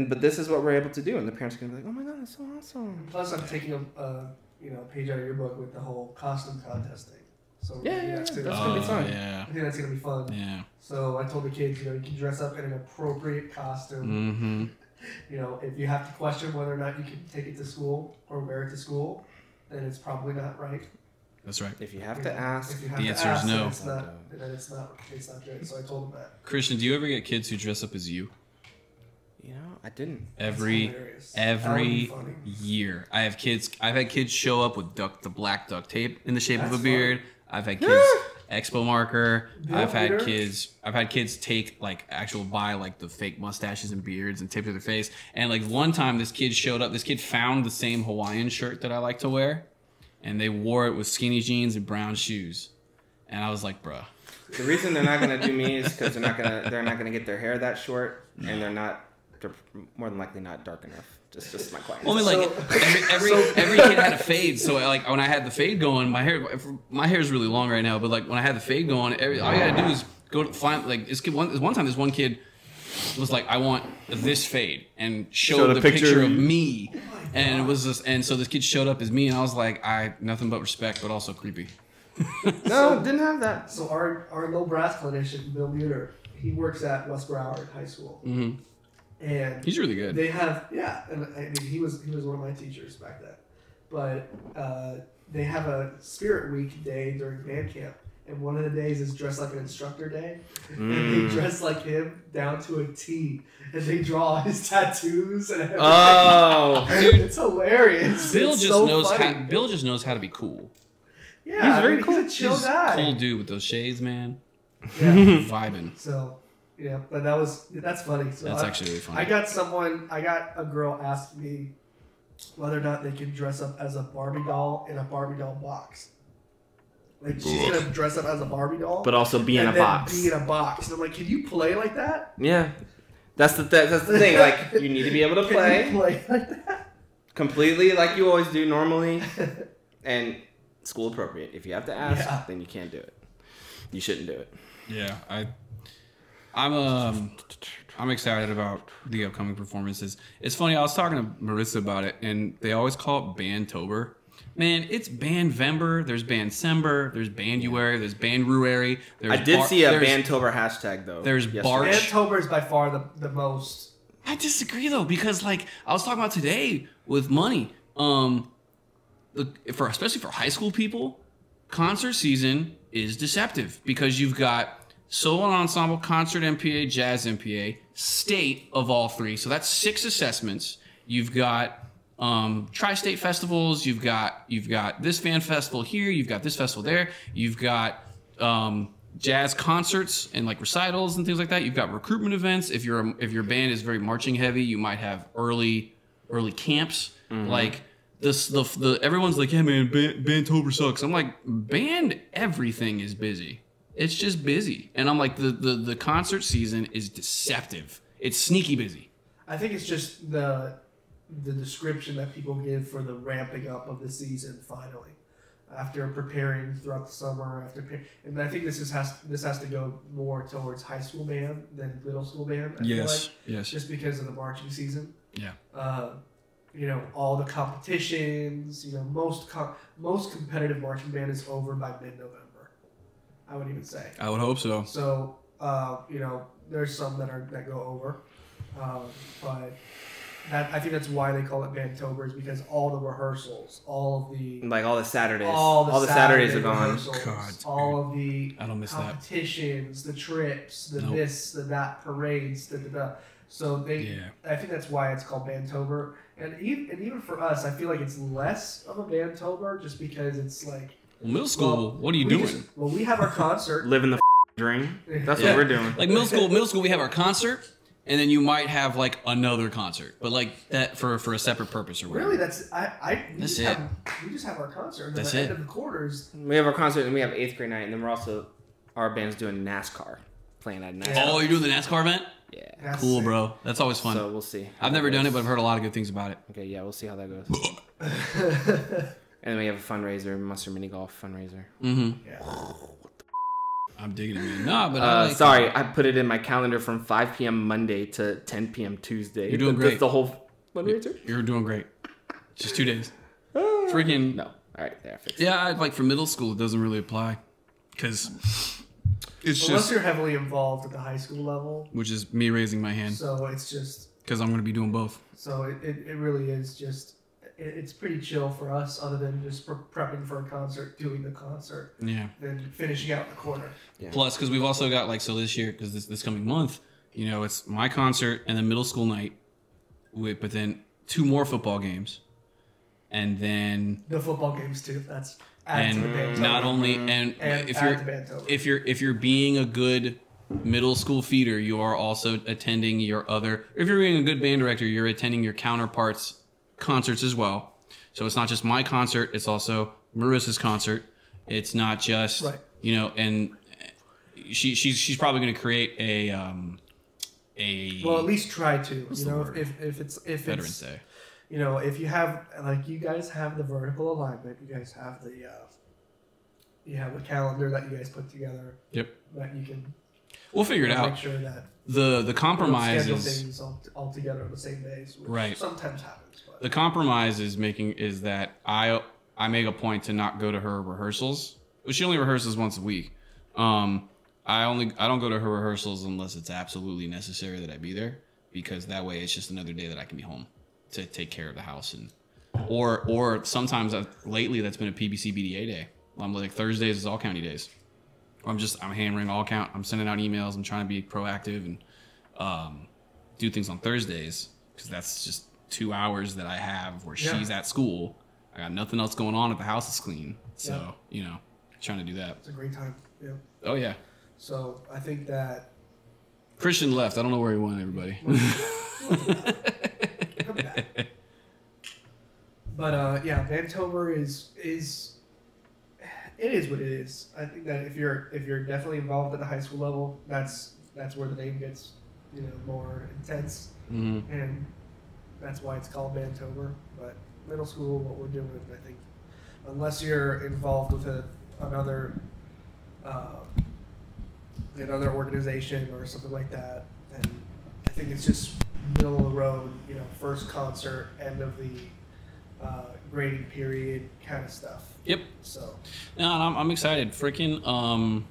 But this is what we're able to do, and the parents are gonna be like, "Oh my god, that's so awesome!" Plus, I'm taking a page out of your book with the whole costume contest thing. So Yeah, maybe yeah, that's yeah. gonna- That's gonna be fun. Yeah. I think that's gonna be fun. Yeah. So I told the kids, you can dress up in an appropriate costume. Mm-hmm. If you have to question whether or not you can take it to school or wear it to school, then it's probably not right. That's right. If you have to ask, If you have The to answer is ask, no. then it's not good. So I told him that. Christian, do you ever get kids who dress up as you? you know, I didn't. Every hilarious. That would be funny. year, I have kids. I've had kids show up with the black duct tape in the shape of That's a beard. I've had kids expo marker. Bill I've had Peter? kids. I've had kids take buy like the fake mustaches and beards and tape to their face. And like one time, this kid showed up. This kid found the same Hawaiian shirt that I like to wear, and they wore it with skinny jeans and brown shoes. And I was like, bruh. The reason they're not gonna do me is because they're not gonna get their hair that short, and they're more than likely not dark enough. Just my clients. Well, I mean, like every kid had a fade, so like when I had the fade going, my hair is really long right now. But like when I had the fade going, all you gotta do is go to find like one time this one kid was like, I want this fade, and showed the picture of me, and it was just, and so this kid showed up as me, and I was like, nothing but respect, but also creepy. No, didn't have that. So our low brass clinician, Bill Muter, he works at West Broward High School. Mm-hmm. And He's really good. they have, and I mean, he was one of my teachers back then. But they have a Spirit Week day during band camp, and one of the days is dressed like an instructor day, and they dress like him down to a T, and they draw his tattoos and everything. Oh, It's hilarious. Bill It's just so knows funny. Bill just knows how to be cool. Yeah, He's very cool. He's a chill He's a guy. cool dude with those shades, man. Yeah. Vibing. So, yeah, but that's funny. So That's actually really funny. I got a girl ask me whether or not they can dress up as a Barbie doll in a Barbie doll box. Like she's gonna dress up as a Barbie doll, but also be in a and then box. Be in a box. And I'm like, can you play like that? Yeah, that's the thing. Like you need to be able to Can you play play like that? completely like you always do normally, and school appropriate. If you have to ask, then you can't do it. You shouldn't do it. Yeah, I'm excited about the upcoming performances. It's funny, I was talking to Marissa about it, and they always call it Bandtober. Man, it's Bandvember, there's Bandecember, there's Banduary, there's Badruary. I did see a Bandtober hashtag though. There's Barch. Mantober is by far the most. I disagree though, because like I was talking about today with money. Especially for high school people, concert season is deceptive because you've got solo and ensemble, concert MPA, jazz MPA, state of all three. So that's 6 assessments. You've got tri-state festivals. You've got this fan festival here. You've got this festival there. You've got jazz concerts and like recitals and things like that. You've got recruitment events. If your band is very marching heavy, you might have early camps. Mm-hmm. Like everyone's like, yeah man, Bandtober sucks. I'm like, band everything is busy. It's just busy. And I'm like, the concert season is deceptive. It's sneaky busy. I think it's just the description that people give for the ramping up of the season finally, after preparing throughout the summer. And I think this has to go more towards high school band than middle school band. I feel like, yes. just because of the marching season. Yeah. All the competitions. Most competitive marching band is over by mid-November. I would even say. I would hope so. So, there's some that go over, but I think that's why they call it Bandtober, is because all the rehearsals, all the Saturdays are gone. rehearsals, all of the I don't miss that. competitions, the trips, the Nope. this, the that, parades, So I think that's why it's called Bandtober, and even for us, I feel like it's less of a Bandtober just because it's like. Middle school, what are you doing? We have our concert. Living the dream. That's Yeah. what we're doing. Like middle school, we have our concert, and then you might have like another concert, but like that for a separate purpose or whatever. Really, we That's just have our concert. And That's at the end it. of the quarters. We have our concert and we have 8th grade night, and then our band's doing NASCAR, playing at NASCAR. Oh, you're doing the NASCAR event? Yeah. That's Cool, sick. bro. That's always fun. So we'll see. I've never done it, but I've heard a lot of good things about it. Okay, yeah, we'll see how that goes. And then we have a fundraiser, Monster Mini Golf fundraiser. Mm-hmm. Yeah. I'm digging it, man. Nah, but I like sorry, I put it in my calendar from 5 p.m. Monday to 10 p.m. Tuesday. You're doing That's great. the whole fundraiser? You're doing great. Just 2 days. Freaking No. All right, yeah, fix it. yeah. Like for middle school, it doesn't really apply because it's Unless just you're heavily involved at the high school level. which is me raising my hand So it's just. because I'm going to be doing both. So it really is just. it's pretty chill for us, other than just prepping for a concert, doing the concert, Yeah. then finishing out the corner. Yeah. Plus, because we've also got so this year, because this coming month, it's my concert and then middle school night, but then 2 more football games, and then The football games too. That's add to the and Bandtober. not only and And if add you're to Bandtober. if you're being a good middle school feeder, you are also attending your other. If you're being a good band director, you're attending your counterparts' concerts as well. So it's not just my concert; it's also Marissa's concert. It's not just Right. and she's probably going to create a Well, at least try to. What's the word? If it's Veterans Day. if you have you guys have the vertical alignment, you guys have the you have a calendar that you guys put together. Yep. That you can. We'll figure it Make out. sure that The you compromise schedule is things all together on the same days, which Right. sometimes happens. But the compromise is that I make a point to not go to her rehearsals. Well, she only rehearses once a week. I don't go to her rehearsals unless it's absolutely necessary that I be there, because that way it's just another day that I can be home to take care of the house or sometimes lately that's been a PBC BDA day. I'm like Thursdays is all county days. I'm hammering all count. I'm sending out emails. I'm trying to be proactive and do things on Thursdays, because that's just 2 hours that I have where she's at school. I got nothing else going on. At the house is clean, so trying to do that. it's a great time. Yeah. Oh yeah, So I think that Christian left. I don't know where he went. Everybody. come back. But Bandtober is it is what it is. I think that if you're definitely involved at the high school level, that's where the name gets more intense, and that's why it's called Bandtober. But middle school, what we're doing, I think, unless you're involved with another organization or something like that, then I think it's just middle of the road. First concert, end of the grading period kind of stuff. Yep. So No, I'm excited. Freaking,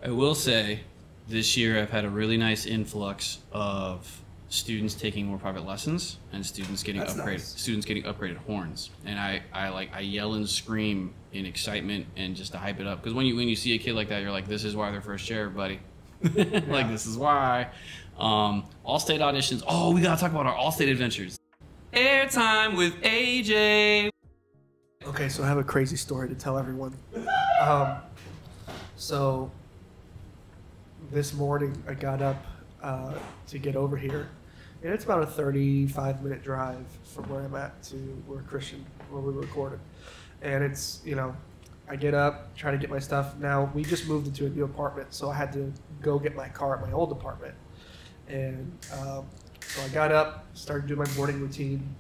I will say, this year I've had a really nice influx of students taking more private lessons and students getting That's upgraded. nice. Students getting upgraded horns, and I yell and scream in excitement and just to hype it up. Because when you see a kid like that, you're like, this is why they're first chair, buddy. Like this is why. All-state auditions. Oh, we gotta talk about our all-state adventures. Airtime with AJ. okay, so I have a crazy story to tell everyone. So this morning I got up to get over here, and it's about a 35-minute drive from where I'm at to where we recorded. And it's, I get up, try to get my stuff. Now, we just moved into a new apartment, so I had to go get my car at my old apartment. And so I got up, started doing my morning routine,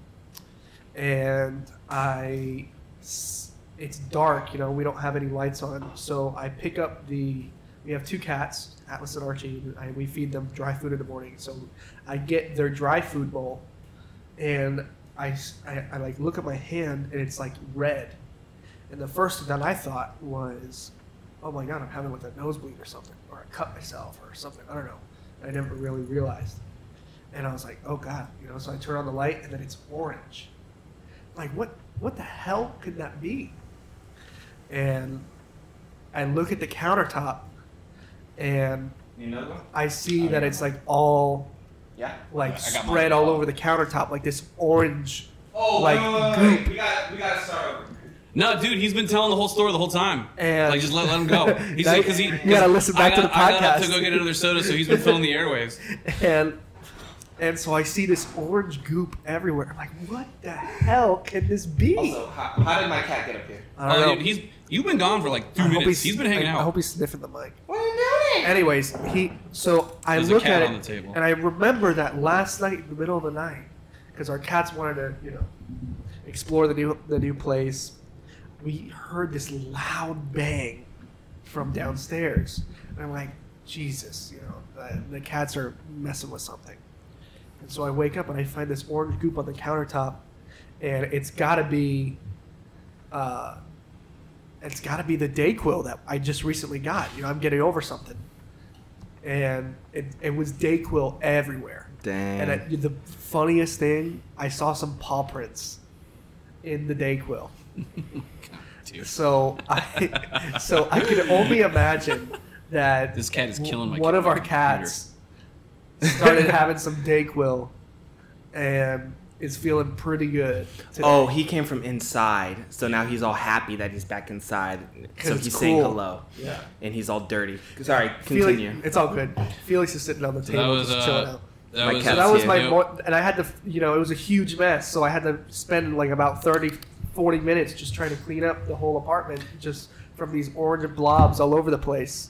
and it's dark, we don't have any lights on. So I pick up we have 2 cats, Atlas and Archie, and we feed them dry food in the morning. So I get their dry food bowl, and I look at my hand, and it's like red. And the first thing that I thought was, oh my God, I'm having a nosebleed or something, or I cut myself or something. I don't know. I never really realized. And I was like, oh God, so I turn on the light, and then it's orange. Like, what the hell could that be? And I look at the countertop, and I see that it's like all spread all over the countertop, like this orange goop. We gotta start over. No, dude, he's been telling the whole story the whole time. And just let him go. He's That- because you gotta listen back to the I got up podcast. to go get another soda, so he's been filling the airwaves. And so I see this orange goop everywhere. I'm like, what the hell can this be? Also, how did my cat get up here? I don't know. Dude, you've been gone for like 2 I hope minutes. He's been hanging I out. hope he's sniffing the mic. What are you doing? Anyways, so I There's a look cat at on it, the table. and I remember that last night in the middle of the night, because our cats wanted to, explore the new place. We heard this loud bang from downstairs, and I'm like, Jesus, the cats are messing with something. And so I wake up and I find this orange goop on the countertop, and it's got to be the Dayquil that I just recently got. I'm getting over something. and it was Dayquil everywhere. Dang. And the funniest thing, I saw some paw prints in the Dayquil. Dude. So I could only imagine that This cat is killing my one of our cats started having some Dayquil and is feeling pretty good today. Oh, he came from inside, so now he's all happy that he's back inside. So it's he's saying cool. hello. Yeah. And he's all dirty. Sorry, continue. Felix, it's all good. Felix is sitting on the table was, just chilling out. My cat- So that was Yeah, my, yep. and I had to, it was a huge mess. So I had to spend like about 30, 40 minutes just trying to clean up the whole apartment just from these orange blobs all over the place.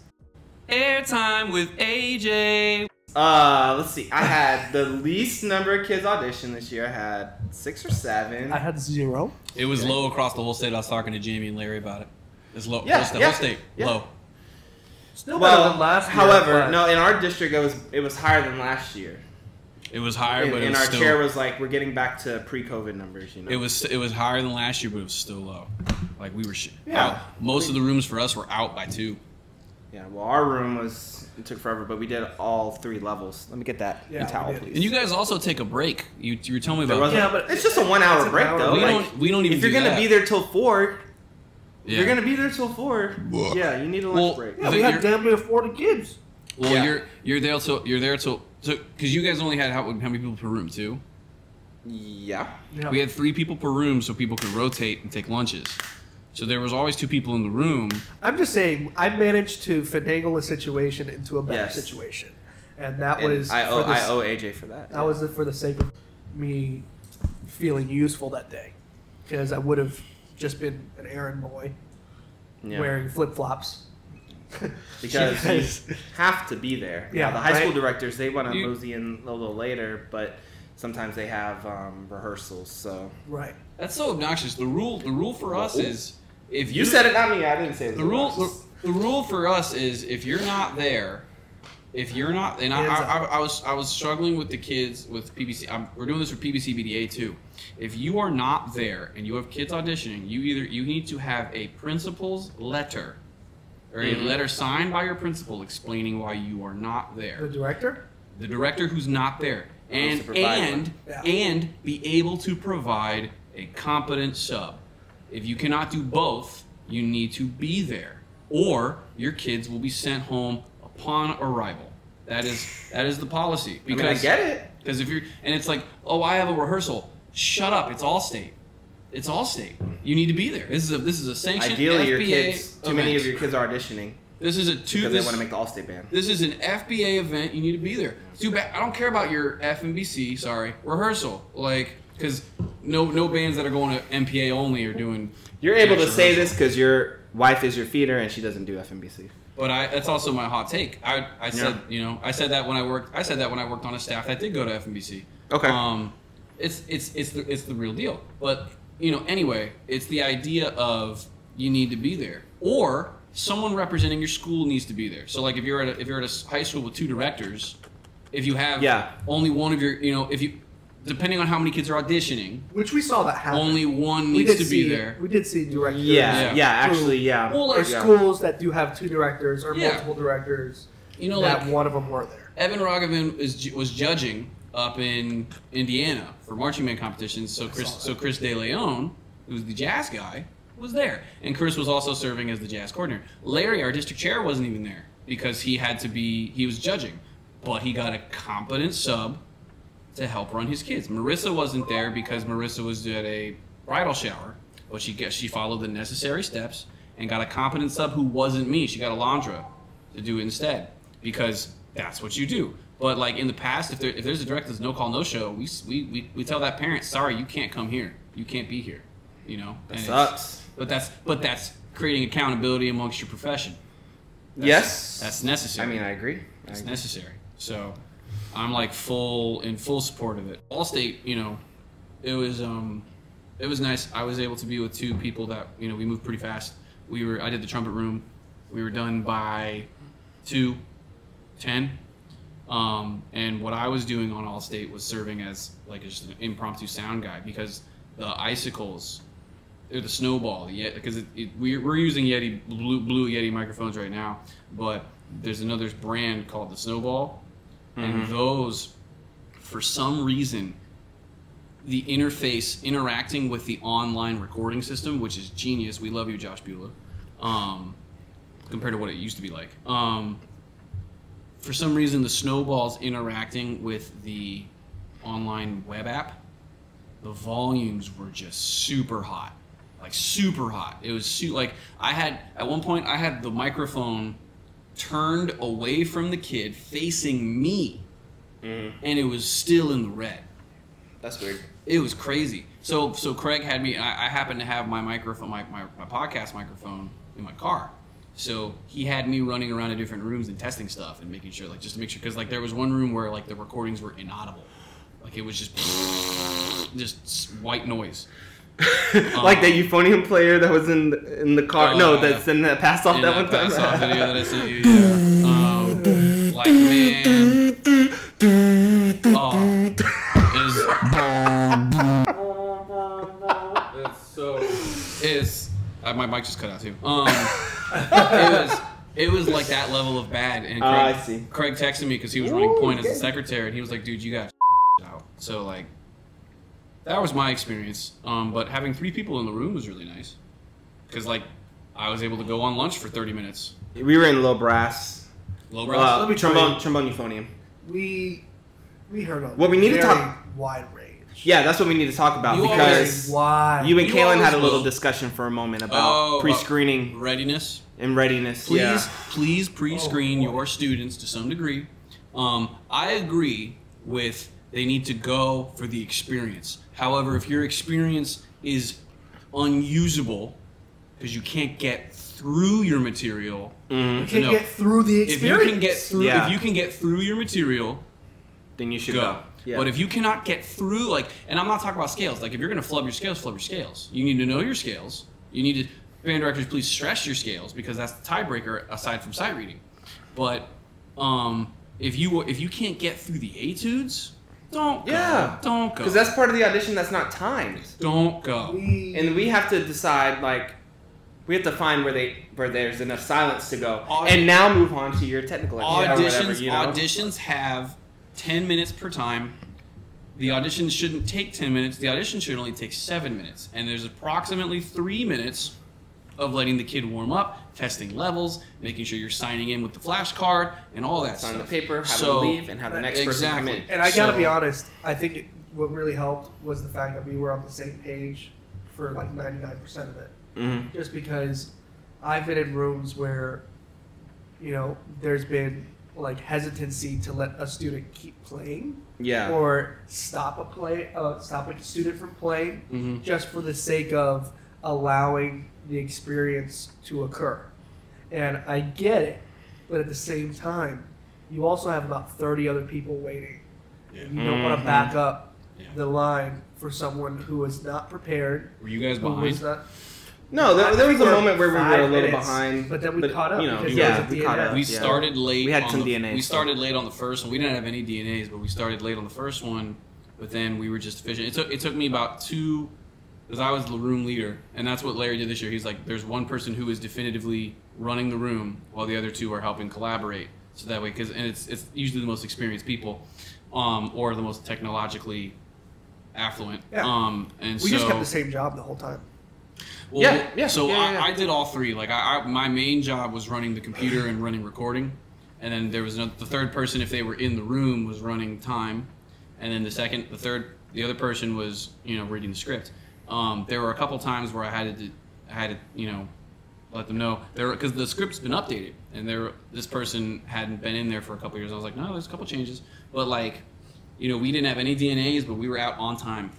Airtime with AJ. Let's see. I had the least number of kids audition this year. I had 6 or 7. I had 0. It was low across the whole state. I was talking to Jamie and Larry about it. It's low. Yeah, Whole state. yeah. Low. Still better than last year. However, but- no, in our district it was higher than last year. It was higher, but it And was our still. chair was like, we're getting back to pre-COVID numbers. It was higher than last year, but it was still low. Like we were Yeah. out. Most of the rooms for us were out by 2. Yeah, well, our room it took forever, but we did all 3 levels. Let me get that Yeah, towel, we did. please. And you guys also take a break. You were telling me There about. wasn't- Yeah, but it's just a 1 hour it's an break, hour though. break. Like, We don't even. if you're do gonna that. be there till 4, Yeah. you're gonna be there till 4. Yeah, you need a lunch Well, break. Yeah, we had damn near 40 kids. Well, Yeah. you're there till because you guys only had how many people per room? 2. Yeah. Yeah. We had 3 people per room, so people could rotate and take lunches. So there was always 2 people in the room. I'm just saying, I managed to finagle a situation into a better Yes. situation, and that And was I for the- owe AJ for that. that was for the sake of me feeling useful that day, because I would have just been an errand boy Yeah. wearing flip flops. Because Yes. you have to be there. Yeah, Now, the high school right. directors, they want to You- mosey in a little later, but sometimes they have rehearsals. So Right. That's so obnoxious. The rule for us is if you said it, not me. I didn't say it. the rule for us is if you're not there, and I was struggling with the kids with PBC. We're doing this for PBC BDA too. If you are not there and you have kids auditioning, you need to have a principal's letter or a letter signed by your principal explaining why you are not The there. director. The director who's not there, Needs to provide one. and be able to provide a competent sub. If you cannot do both, you need to be there, or your kids will be sent home upon arrival. That is the policy. I mean, I get it. Because if you're and it's like, oh, I have a rehearsal. Shut up! It's all state. It's all state. You need to be there. This is a sanctioned Ideally, your FBA kids, too many of event. your kids are auditioning This is a because they want to make the All-State band. This is an FBA event. You need to be there. It's too bad. I don't care about your FNBC. Sorry, rehearsal. Like, because no bands that are going to MPA only are doing. You're able to extra say rehearsal. this because your wife is your feeder and she doesn't do FNBC. But that's also my hot take. I said I said that when I worked on a staff that did go to FNBC. Okay. It's the real deal. But anyway, it's the idea of you need to be there, or someone representing your school needs to be there. So like if you're at a high school with 2 directors, if you have only one of your if you depending on how many kids are auditioning, Which we saw that happen. only one We needs did to be see- there. We did see directors. Yeah. Well, Or like, schools that do have 2 directors or Yeah. multiple directors. That like one of them were there. Evan Ragavan was judging up in Indiana for marching band competitions. So Chris De Leon, who's the jazz guy, was there, and Chris was also serving as the jazz coordinator. Larry, our district chair, wasn't even there because he was judging, but he got a competent sub to help run his kids. Marissa wasn't there because Marissa was at a bridal shower, but she followed the necessary steps and got a competent sub who wasn't me. She got Alondra to do it instead because that's what you do. But like in the past, if there's a director that's no call, no show, we tell that parent, sorry, you can't come here, you can't be here, That sucks. But that's creating accountability amongst your profession. That's necessary. I mean, I agree. It's necessary. So I'm like in full support of it. Allstate, it was nice. I was able to be with 2 people that we moved pretty fast. I did the trumpet room. We were done by 2:10. And what I was doing on Allstate was serving as like just an impromptu sound guy because the icicles, they're the snowball. Because we're using Yeti blue Yeti microphones right now, but there's another brand called the Snowball, and those, for some reason, the interface interacting with the online recording system, which is genius. We love you, Josh Beulah. Compared to what it used to be like. For some reason, the Snowball's interacting with the online web app. The volumes were just super hot, like super hot. It was like at one point I had the microphone turned away from the kid, facing me, and it was still in the red. That's weird. It was crazy. So Craig had me. I happened to have my microphone, my podcast microphone in my car. So he had me running around to different rooms and testing stuff and making sure, like, just to make sure, because like there was one room where like the recordings were inaudible, like it was just white noise. Like that euphonium player that was in the car. That's in the pass off that one time. Pass off video that I sent you. Yeah. Like man. My mic just cut out too. It was like that level of bad. And I see. Craig texted me because he was running point as a secretary, and he was like, "Dude, you got out." So like, that was my experience. But having 3 people in the room was really nice because like I was able to go on lunch for 30 minutes. We were in low brass. Low brass. Trombone euphonium. We heard a we need to talk wide range. Yeah, that's what we need to talk about because you and Kaylin had a little discussion for a moment about pre-screening readiness. Please pre-screen your students to some degree. I agree with they need to go for the experience. However, if your experience is unusable because you can't get through your material, you can't get through the experience. If you can get through your material, then you should go. Yeah. But if you cannot get through, like, and I'm not talking about scales. Like, if you're going to flub your scales. You need to know your scales. You need to, band directors, please stress your scales because that's the tiebreaker aside from sight reading. But if you can't get through the etudes, don't go. Yeah. Don't go. Because that's part of the audition that's not timed. Don't go. And we have to decide, like, we have to find where there's enough silence to go. And now move on to your technical auditions have 10 minutes per time. The audition shouldn't take 10 minutes. The audition should only take 7 minutes. And there's approximately 3 minutes of letting the kid warm up, testing levels, making sure you're signing in with the flashcard, and all that stuff. Sign the paper, have them leave, and have the next person come in. And I gotta be honest, I think what really helped was the fact that we were on the same page for like 99% of it. Mm-hmm. Just because I've been in rooms where, there's been like hesitancy to let a student keep playing, or stop a student from playing, just for the sake of allowing the experience to occur. And I get it, but at the same time, you also have about 30 other people waiting. Yeah. You don't want to back up the line for someone who is not prepared. Were you guys behind? No, there was a moment where we were a little behind, but then we caught up. We caught up. We started late. We had some DNAs. We started late on the first one. We didn't have any DNAs, but we started late on the first one. But then we were just efficient. It took me about 2, because I was the room leader, and that's what Larry did this year. He's like, there's one person who is definitively running the room, while the other 2 are helping collaborate. So that way, and it's usually the most experienced people, or the most technologically affluent. Yeah. And we just kept the same job the whole time. Well, I did all 3. Like my main job was running the computer and running recording, and then there was the third person, if they were in the room, was running time, and then the other person was reading the script. There were a couple times where I had to let them know because the script's been updated, and this person hadn't been in there for a couple years. I was like, no, there's a couple changes, but like, we didn't have any DNAs, but we were out on time,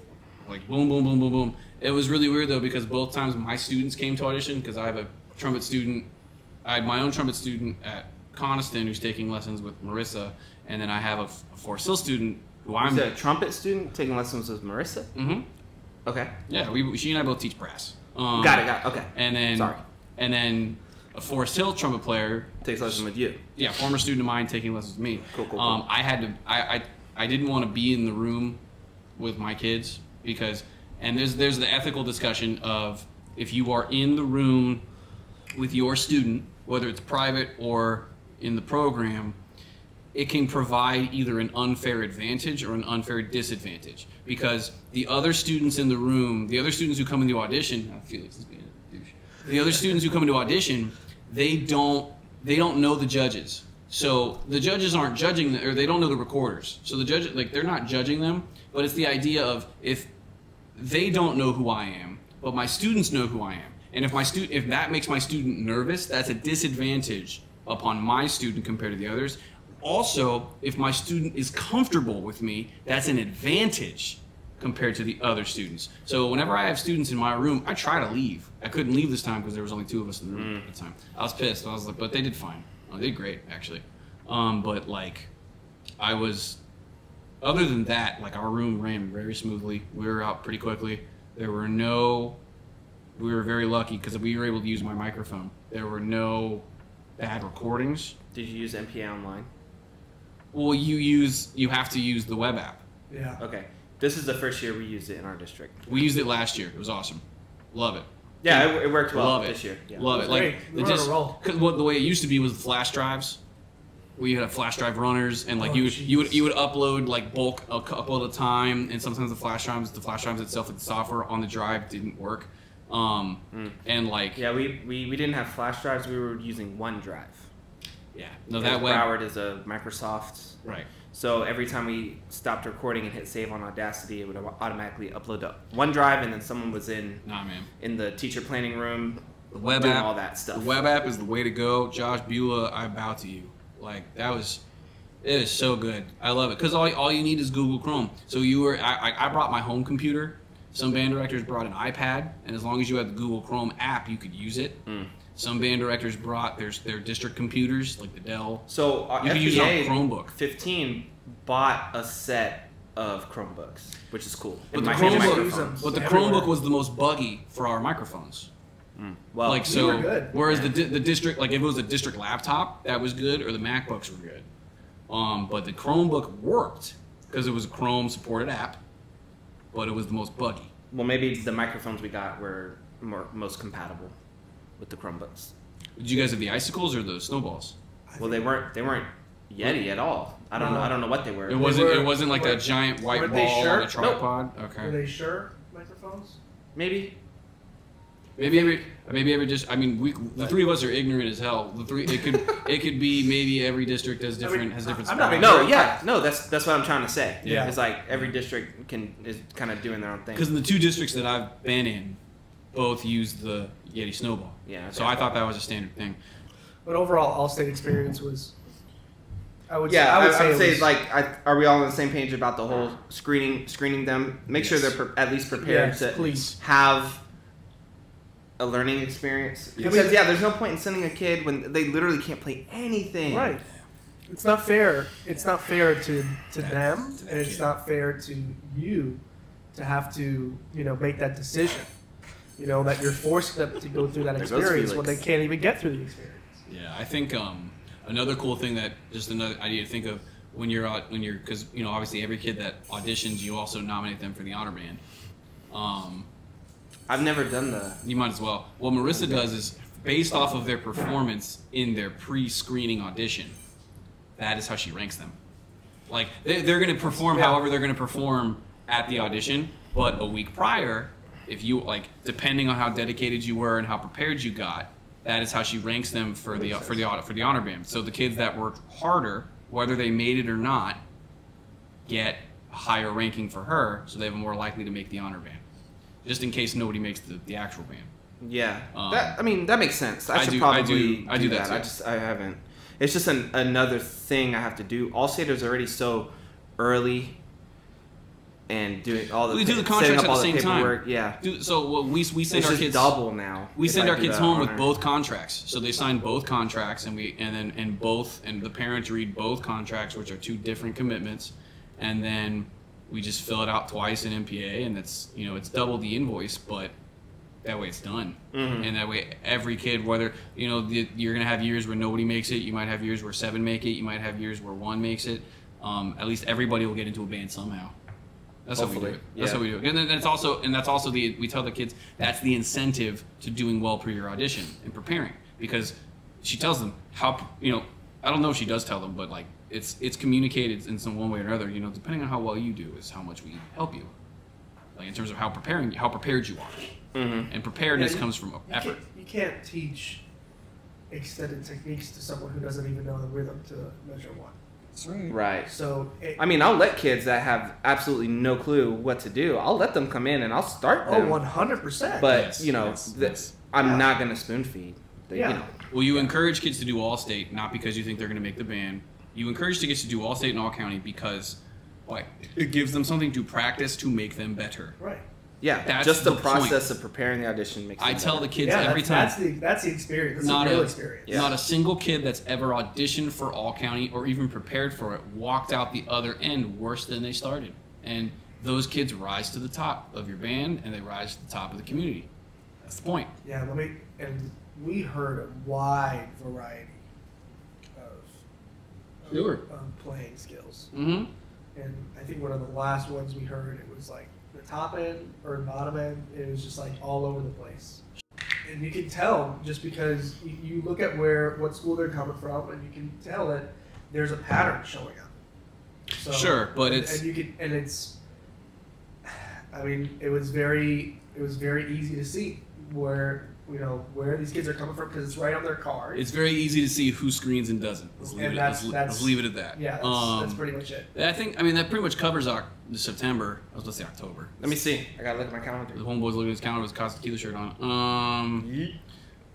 like boom, boom, boom, boom, boom. It was really weird though because both times my students came to audition because I have a trumpet student. I had my own trumpet student at Coniston who's taking lessons with Marissa, and then I have a Forest Hill student who I'm a trumpet student taking lessons with Marissa. Mm-hmm. Okay. Yeah, she and I both teach brass. Got it. Okay. And then a Forest Hill trumpet player takes lessons with you. Yeah, former student of mine taking lessons with me. Cool. I didn't want to be in the room with my kids because. And there's the ethical discussion of if you are in the room with your student, whether it's private or in the program, it can provide either an unfair advantage or an unfair disadvantage, because the other students in the room, the other students who come into audition, Felix is being a douche. The other students who come into audition, they don't know the judges. So the judges aren't judging, or they don't know the recorders. So the judges, like, they're not judging them, but it's the idea of, if they don't know who I am, but my students know who I am, and if that makes my student nervous, that's a disadvantage upon my student compared to the others. Also, if my student is comfortable with me, that's an advantage compared to the other students. So whenever I have students in my room, I try to leave. I couldn't leave this time because there was only 2 of us in the room at the time. I was pissed. I was like, but they did fine. Oh, they did great, actually. But like, other than that, like, our room ran very smoothly. We were out pretty quickly. We were very lucky because we were able to use my microphone. There were no bad recordings. Did you use MPA online? Well, you have to use the web app. Yeah. Okay. This is the first year we used it in our district. We used it last year. It was awesome. Love it. Yeah, it worked well Love it. this year. Yeah. Love it. Great. Like, We it were on a just, roll. cause the way it used to be was the flash drives. We had flash drive runners, and like Oh, you would jeez. upload like bulk a couple at a time, and sometimes the flash drives itself, like the software on the drive didn't work. And like Yeah, we didn't have flash drives. We were using OneDrive. no, Because that web, Broward is a Microsoft. right. So every time we stopped recording and hit save on Audacity, it would automatically upload to OneDrive, and then someone was in Man. the teacher planning room The web doing app, all that stuff. The web app is the way to go. Josh Beulah, I bow to you. Like, it is so good. I love it because all you need is Google Chrome. So I brought my home computer. Some band directors brought an iPad, and as long as you had the Google Chrome app, you could use it. Some band directors brought their district computers, like the Dell. So You can use it on Chromebook. 15 bought a set of Chromebooks, which is cool. But And the my Chromebook- microphones. But the everywhere. Chromebook was the most buggy for our microphones. Well, Like, we so, were good. whereas the district, like, if it was a district laptop, that was good, or the MacBooks were good. But the Chromebook worked because it was a Chrome supported app, but it was the most buggy. well, maybe the microphones we got were most compatible with the Chromebooks. Did you guys have the icicles or the snowballs? Well, they weren't Yeti at all. I don't know what they were. It wasn't. were- It wasn't like were- that giant white were ball they on sure? a tripod. Were Okay. they Shure microphones? Maybe. Maybe every just. I mean, the 3 of us are ignorant as hell. It could be maybe every district has different I'm spots. not No, Right. yeah, no. That's what I'm trying to say. Yeah. It's like every district is kind of doing their own thing. Because in the 2 districts that I've been in, both used the Yeti Snowball. Yeah, okay. So I thought that was a standard thing. But overall, All-State experience was. I would Yeah, I would it say was- like, are we all on the same page about the whole screening them? Make sure Yes. they're at least prepared Yes, to please. have a learning experience. Yes. Because there's no point in sending a kid when they literally can't play anything. Right. It's not fair. It's not fair to them, and it's not fair to you to have to make that decision. That you're forcing them to go through that There goes experience when they Felix. can't even get through the experience. Yeah, I think another cool thing that just another idea to think of when you're because obviously every kid that auditions, you also nominate them for the honor band. I've never done the. You might as well. What Marissa does is based off of their performance in their pre-screening audition. That is how she ranks them. Like they're going to perform however they're going to perform at the audition, but a week prior, if you depending on how dedicated you were and how prepared you got, that is how she ranks them for the honor band. So the kids that worked harder, whether they made it or not, get a higher ranking for her, so they're more likely to make the honor band. Just in case nobody makes the actual band. Yeah, that makes sense. I should do probably do that too. I haven't. It's just another thing I have to do. All-State is already so early, and doing all the We do the setting contracts up at all the same time. paperwork. Yeah, So what we send it's our just kids double now. We if send I our do kids the home with honor. both contracts, so they sign both contracts, and the parents read both contracts, which are 2 different commitments, and then we just fill it out twice in MPA, and it's double the invoice, but that way it's done, and that way every kid, whether you're gonna have years where nobody makes it, you might have years where 7 make it, you might have years where 1 makes it. At least everybody will get into a band somehow. That's how we do Hopefully, it. That's yeah. how we do it. And then that's also we tell the kids that's the incentive to doing well per your audition and preparing, because she tells them how I don't know if she does tell them, but like it's communicated in some one way or another. You know, depending on how well you do is how much we help you. Like in terms of how prepared you are, and preparedness comes from effort. You can't teach extended techniques to someone who doesn't even know the rhythm to measure one. That's right. Right. So I mean, I'll let kids that have absolutely no clue what to do. I'll let them come in and I'll start them. 100%. But I'm not gonna spoon feed. Yeah. You know. Well, you encourage kids to do all state, not because you think they're going to make the band. You encourage the kids to do all state and all county because, like, it gives them something to practice to make them better. Right. Yeah. That's just the the process of preparing the audition makes. I them tell better. the kids every time. That's the experience. That's Not the real a- experience. Yeah. Not a single kid that's ever auditioned for all county or even prepared for it walked out the other end worse than they started. And those kids rise to the top of your band and they rise to the top of the community. That's the point. Yeah. And we heard a wide variety of Sure. playing skills. Mm-hmm. And I think one of the last ones we heard, it was like the top end or bottom end. It was just like all over the place. And you can tell just because you look at what school they're coming from, and you can tell that there's a pattern showing up. So, Sure, but I mean, it was very easy to see where these kids are coming from because it's right on their card. It's very easy to see who screens and doesn't. Let's leave it at that. Yeah, that's pretty much it. I mean, that pretty much covers September. I was going to say October. Let me see. I gotta look at my calendar. The homeboy's looking at his calendar with his Casa Tequila shirt on.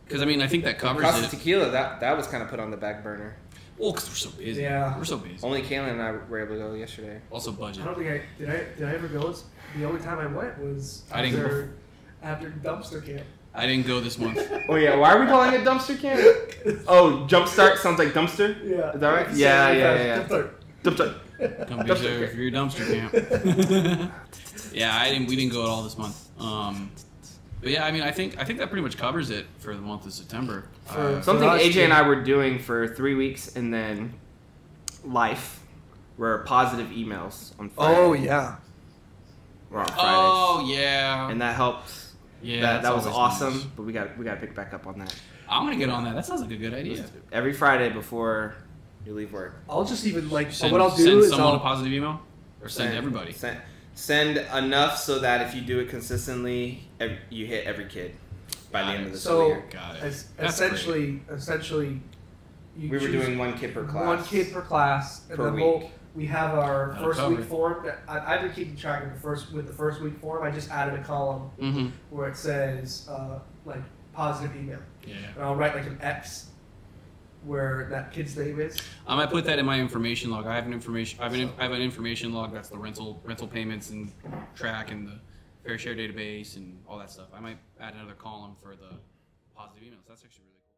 Because, I mean, I think that covers Casa it. Tequila, that was kind of put on the back burner. Well, because we're so busy. Yeah. We're so busy. Only Kaylin and I were able to go yesterday. Also budget. I don't think did I ever go? The only time I went was I didn't go. after dumpster camp. I didn't go this month. Oh yeah, why are we calling it dumpster camp? Oh, jumpstart sounds like dumpster. Yeah. Is that right? Yeah. Dumpster. Dumpster. Come be there for your dumpster camp. Yeah, we didn't go at all this month. But yeah, I mean, I think that pretty much covers it for the month of September. Something AJ and I were doing for 3 weeks, and then life were positive emails on Friday. Oh yeah. Or on Fridays. Oh yeah. And that helped. Yeah, that was always awesome. nice. But we got to pick back up on that. I'm gonna get on that. That sounds like a good idea. Every Friday before you leave work. I'll just even what I'll Send do is someone a positive email, or send everybody. Send enough so that if you do it consistently, you hit every kid by the end of the school year. Got it. Essentially, We were doing 1 kid per class. 1 kid per class, and Per then week. we have our That'll first cover week it. form. I've been keeping track of the first week form. I just added a column Mm-hmm. where it says like positive email, Yeah. and I'll write like an X where that kid's name is. I might put that in my information log. I have an information log that's the rental payments and track and the fair share database and all that stuff. I might add another column for the positive emails. That's actually really cool.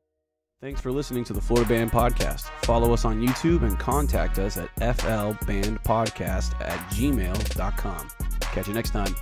Thanks for listening to the Florida Band Podcast. Follow us on YouTube and contact us at flbandpodcast@gmail.com. Catch you next time.